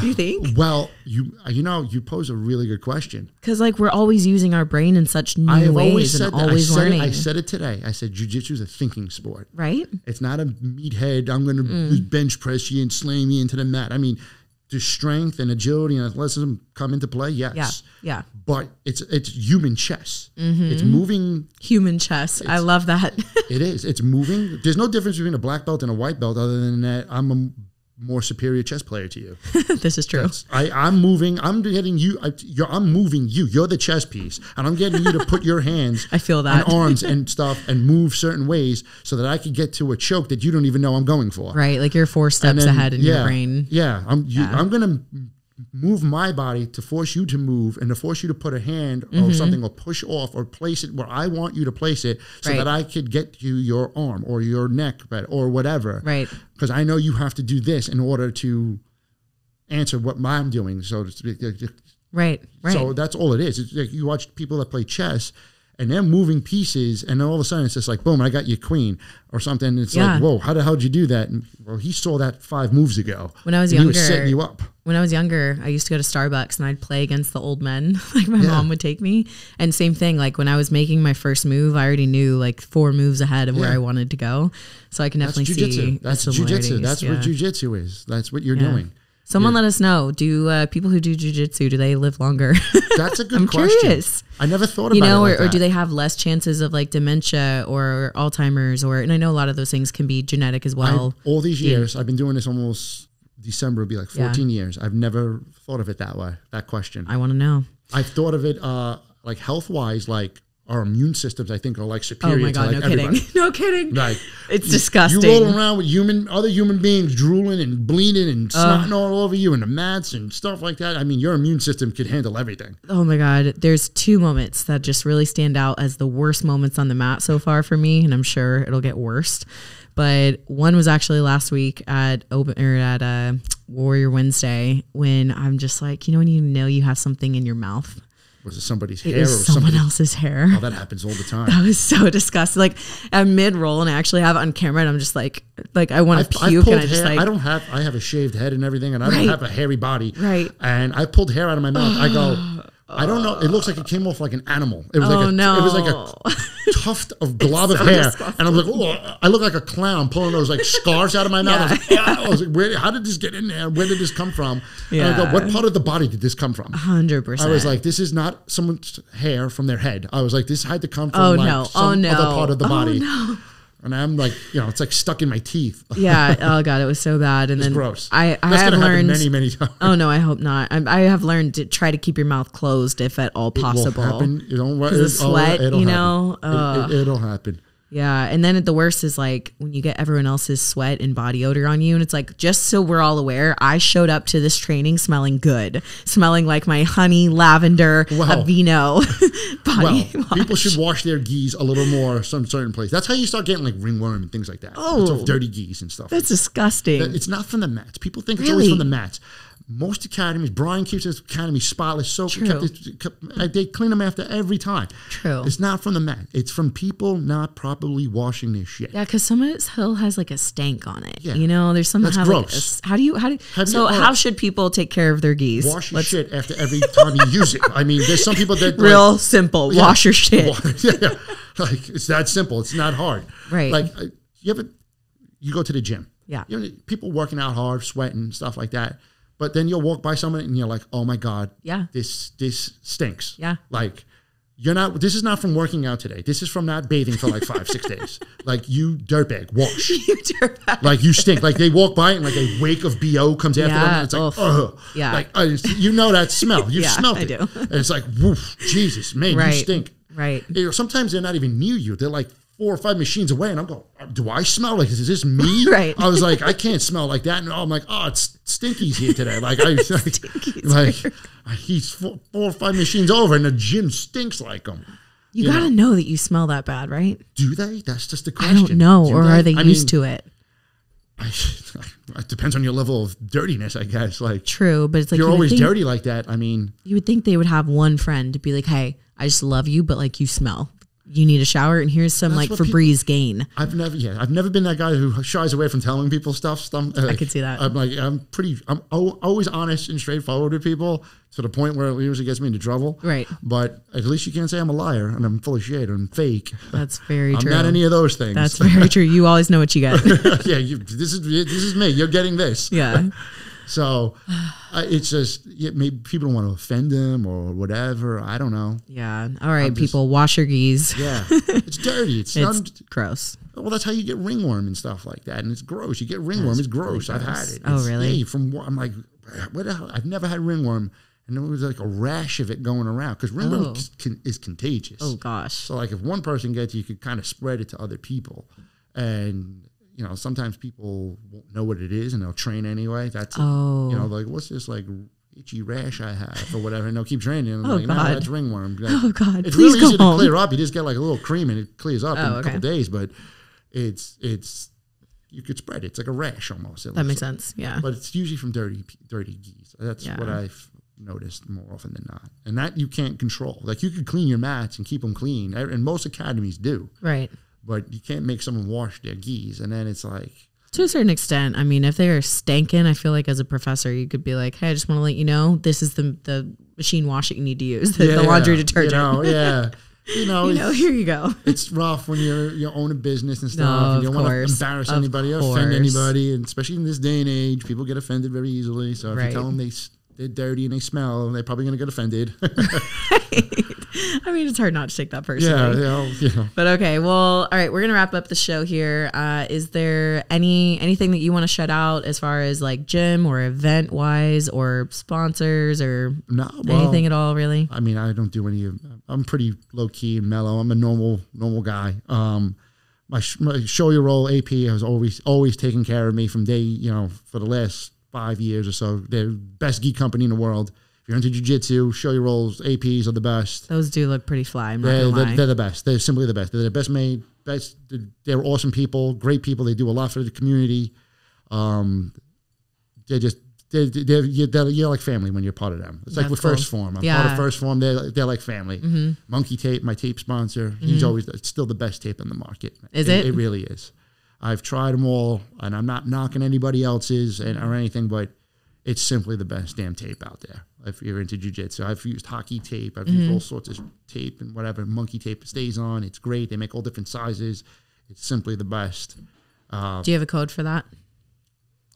Do you think? Well, you pose a really good question. Because like we're always using our brain in such new ways and always learning. I said it today. I said jiu-jitsu is a thinking sport. Right. It's not a meathead, I'm going to bench press you and slam you into the mat. I mean, does strength and agility and athleticism come into play? Yes. Yeah. But it's human chess. It's moving. Human chess. I love that. It is. It's moving. There's no difference between a black belt and a white belt other than that I'm a more superior chess player to you. This is true. I'm moving. I'm getting you. I'm moving you. You're the chess piece, and I'm getting you to put your hands. I feel that. And arms and stuff, and move certain ways so that I can get to a choke that you don't even know I'm going for. Right, like you're 4 steps ahead in your brain. Yeah, I'm gonna move my body to force you to move and to force you to put a hand or something or push off or place it where I want you to place it so that I could get you your arm or your neck or whatever. Right. Because I know you have to do this in order to answer what I'm doing, so to speak. Right. So that's all it is. It's like you watch people that play chess and they're moving pieces, and then all of a sudden it's just like, boom, I got your queen or something. It's like, whoa, how the hell did you do that? And, well, he saw that 5 moves ago. When I was younger, he was setting you up. When I was younger, I used to go to Starbucks and I'd play against the old men. Like my mom would take me. And same thing, like when I was making my first move, I already knew like 4 moves ahead of where I wanted to go. So I can definitely see that's jiu-jitsu. That's what jiu-jitsu is. That's what you're doing. Someone let us know. Do people who do jiu-jitsu, do they live longer? That's a good question. Curious. I never thought about it like that. Or do they have less chances of like dementia or Alzheimer's? And I know a lot of those things can be genetic as well. All these years, I've been doing this almost December would be like 14 years. I've never thought of it that way, that question. I want to know. I've thought of it like health-wise, like our immune systems, I think, are like superior. Oh my God, to like everybody. No kidding. Like, it's disgusting. You roll around with other human beings drooling and bleeding and snotting all over you and the mats and stuff like that. I mean, your immune system could handle everything. Oh my God. There's 2 moments that just really stand out as the worst moments on the mat so far for me, and I'm sure it'll get worse. But one was actually last week at Warrior Wednesday, when I'm just like, when you have something in your mouth. Was it somebody's hair or someone else's hair? Oh, that happens all the time. That was so disgusting. Like at mid-roll, and I actually have it on camera, and I'm just like I want to puke, and I just like. I have a shaved head and everything, and I don't have a hairy body. Right. And I pulled hair out of my mouth. I go, I don't know. It looks like it came off like an animal. It was like no. It was like a tuft of glob of hair, disgusting. And I was like, oh, I look like a clown pulling those like scarves out of my mouth. I was like, how did this get in there? Where did this come from? Yeah. And I go, what part of the body did this come from? 100%. I was like, this is not someone's hair from their head. I was like, this had to come from some other part of the body. No. And I'm like, it's like stuck in my teeth. Yeah. Oh God, it was so bad. And then gross. I have learned many times. Oh no, I hope not. I have learned to try to keep your mouth closed if at all possible. It will happen. Because the sweat, it'll happen. Yeah. And then the worst is like when you get everyone else's sweat and body odor on you. And it's like, just so we're all aware, I showed up to this training smelling good, smelling like my honey, lavender, Aveeno body wash. People should wash their gis a little more some certain place. That's how you start getting like ringworm and things like that. Oh, dirty gis and stuff. That's disgusting. It's not from the mats. People think it's always from the mats. Most academies, Brian keeps his academy spotless, so they clean them after every time. True. It's not from the mat. It's from people not properly washing their shit. Yeah, because some of it still has like a stank on it. Yeah. There's some that have gross. Like how should people take care of their gis? Wash your shit after every time you use it. I mean, there's some people that real simple. Wash your shit. Yeah. Like it's that simple. It's not hard. Right. Like you go to the gym. Yeah. People working out hard, sweating, stuff like that. But then you'll walk by someone and you're like, oh my God, this stinks. Yeah. Like this is not from working out today. This is from not bathing for like 5-6 days. Like you dirtbag, wash. You dirtbag. Like you stink. Like they walk by and like a wake of BO comes after them. And it's like, ugh. Yeah. Like that smell. You smelled it. I do. And it's like, woof, Jesus, man, you stink. Right. Sometimes they're not even near you. They're like 4 or 5 machines away, and I'm going, do I smell like this? Is this me? Right. I was like, I can't smell like that. And I'm like, it's Stinky's here today. Like, he's 4 or 5 machines over, and the gym stinks like him. You got to know that you smell that bad, right? Do they? That's just the question. I don't know. Or are they used to it? It depends on your level of dirtiness, I guess. Like, true, but it's like you're always dirty like that. I mean, you would think they would have one friend to be like, hey, I just love you, but like you smell. You need a shower, and here's some like Febreze gain. I've never been that guy who shies away from telling people stuff. I could see that. I'm always honest and straightforward with people to the point where it usually gets me into trouble. Right. But at least you can't say I'm a liar and I'm full of shit and I'm fake. That's very true. I'm not any of those things. That's very true. You always know what you get. Yeah. This is me. You're getting this. Yeah. So it's just maybe people don't want to offend them or whatever. I don't know. Yeah. All right, people, wash your gis. Yeah. It's dirty. It's gross. Well, that's how you get ringworm and stuff like that. And it's gross. You get ringworm. It's gross. Really gross. I've had it. Oh, really? Yeah, I'm like, what the hell? I've never had ringworm. And there was like a rash of it going around because ringworm is contagious. Oh, gosh. So like if one person gets it, you could kind of spread it to other people. And sometimes people won't know what it is and they'll train anyway. That's, like, what's this like itchy rash I have or whatever? And they'll keep training. And I'm like, no, that's ringworm. Like, oh, God. It's really easy to clear up. You just get like a little cream and it clears up in a couple days. But it's you could spread it. It's like a rash almost. That makes sense. Yeah. But it's usually from dirty gis. That's what I've noticed more often than not. And that you can't control. Like you could clean your mats and keep them clean. And most academies do. Right. But you can't make someone wash their gis. And then it's like... To a certain extent. I mean, if they are stanking, I feel like as a professor, you could be like, hey, I just want to let you know, this is the machine wash that you need to use, the laundry detergent. Here you go. It's rough when you own a business and stuff. And you don't want to embarrass anybody or offend anybody. And especially in this day and age, people get offended very easily. So if you tell them they're dirty and they smell, they're probably going to get offended. I mean, it's hard not to take that personally. Yeah. But okay, well, all right, we're going to wrap up the show here. Is there anything that you want to shout out as far as like gym or event wise or sponsors or anything at all, really? I mean, I don't do any of, I'm pretty low key and mellow. I'm a normal guy. My Shoyoroll AP has always taken care of me from day, for the last 5 years or so. They're the best gi company in the world. If you're into jiu-jitsu, Shoyoroll's APs are the best. Those do look pretty fly. I'm not gonna lie. They're the best. They're simply the best. They're the best made. They're awesome people, great people. They do a lot for the community. You're like family when you're part of them. It's like with First Phorm. I'm part of First Phorm. They're like family. Mm-hmm. Monkeytape, my tape sponsor. Mm-hmm. It's still the best tape in the market. Is it? It really is. I've tried them all, and I'm not knocking anybody else's or anything, but it's simply the best damn tape out there. If you're into jiu-jitsu, I've used hockey tape. I've used all sorts of tape and whatever. Monkeytape stays on. It's great. They make all different sizes. It's simply the best. Do you have a code for that?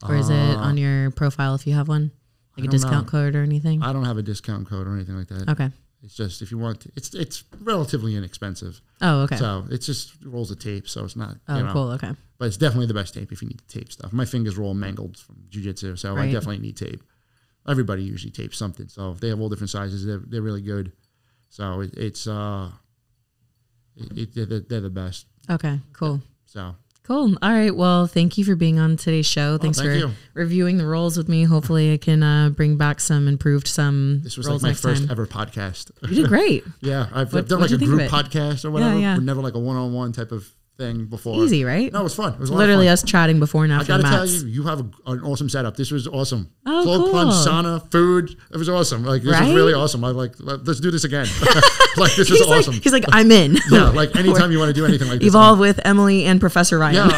Or is it on your profile if you have one? Like a discount code or anything? I don't have a discount code or anything like that. Okay. It's just if you want to, it's relatively inexpensive. Oh, okay. So it's just rolls of tape. So it's not. Oh, cool. Okay. But it's definitely the best tape if you need the tape stuff. My fingers were all mangled from jiu-jitsu, so I definitely need tape. Everybody usually tapes something. So if they have all different sizes, they're really good. So they're the best. Okay, cool. So cool. All right. Well, thank you for being on today's show. Thanks for reviewing the rolls with me. Hopefully I can bring back some improved This was like my first ever podcast. You did great. Yeah. I've done like a group podcast or whatever, but never like a one-on-one type of thing before. Easy, right? No, it was fun. It was literally us chatting before and after. I gotta tell you, you have an awesome setup. This was awesome. Oh, Cold cool. plunge, sauna, food. It was awesome. Like this was really awesome. I'm like, let's do this again. Like this is awesome. He's like, I'm in. Yeah, like anytime you want to do anything like this. Evolve with Emily and Professor Ryan. Yeah,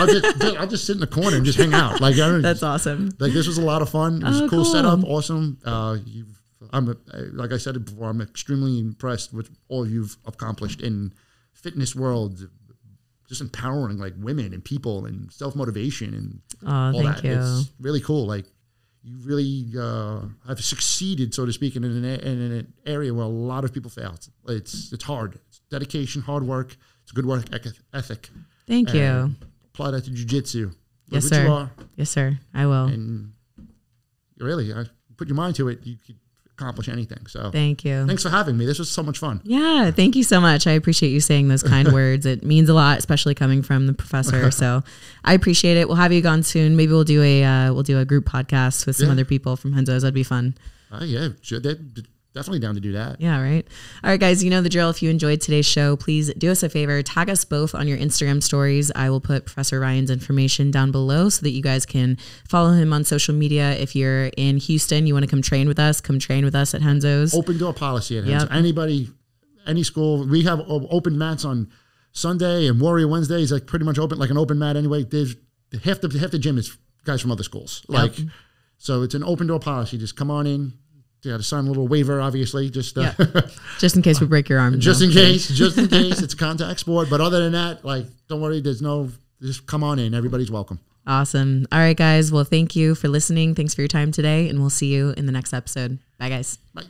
I'll just sit in the corner and just hang out. Like that's awesome. Like this was a lot of fun. It was a cool setup. Awesome. Like I said it before, I'm extremely impressed with all you've accomplished in fitness world. Just empowering like women and people and self-motivation and all that. Thank you. It's really cool. Like you really have succeeded, so to speak, in an area where a lot of people fail. It's hard. It's dedication, hard work. It's a good work ethic. Thank you. Apply that to jiu-jitsu. Yes, sir. Yes, sir. I will. And really, I put your mind to it. You could accomplish anything. So thank you. Thanks for having me. This was so much fun. Yeah, thank you so much. I appreciate you saying those kind words. It means a lot, especially coming from the professor. So I appreciate it. We'll have you on soon. Maybe we'll do a group podcast with some other people from Renzo's. That'd be fun. Yeah, definitely down to do that. Yeah, right. All right, guys, you know the drill. If you enjoyed today's show, please do us a favor. Tag us both on your Instagram stories. I will put Professor Ryan's information down below so that you guys can follow him on social media. If you're in Houston, you want to come train with us at Renzo's. Open door policy at Renzo. Anybody, any school. We have open mats on Sunday, and Warrior Wednesday is like pretty much open, like an open mat anyway. There's half the gym is guys from other schools. So it's an open door policy. Just come on in. You got to sign a little waiver, obviously, just in case we break your arm. Just in case, it's a contact sport. But other than that, like, don't worry. Just come on in. Everybody's welcome. Awesome. All right, guys. Well, thank you for listening. Thanks for your time today, and we'll see you in the next episode. Bye, guys. Bye.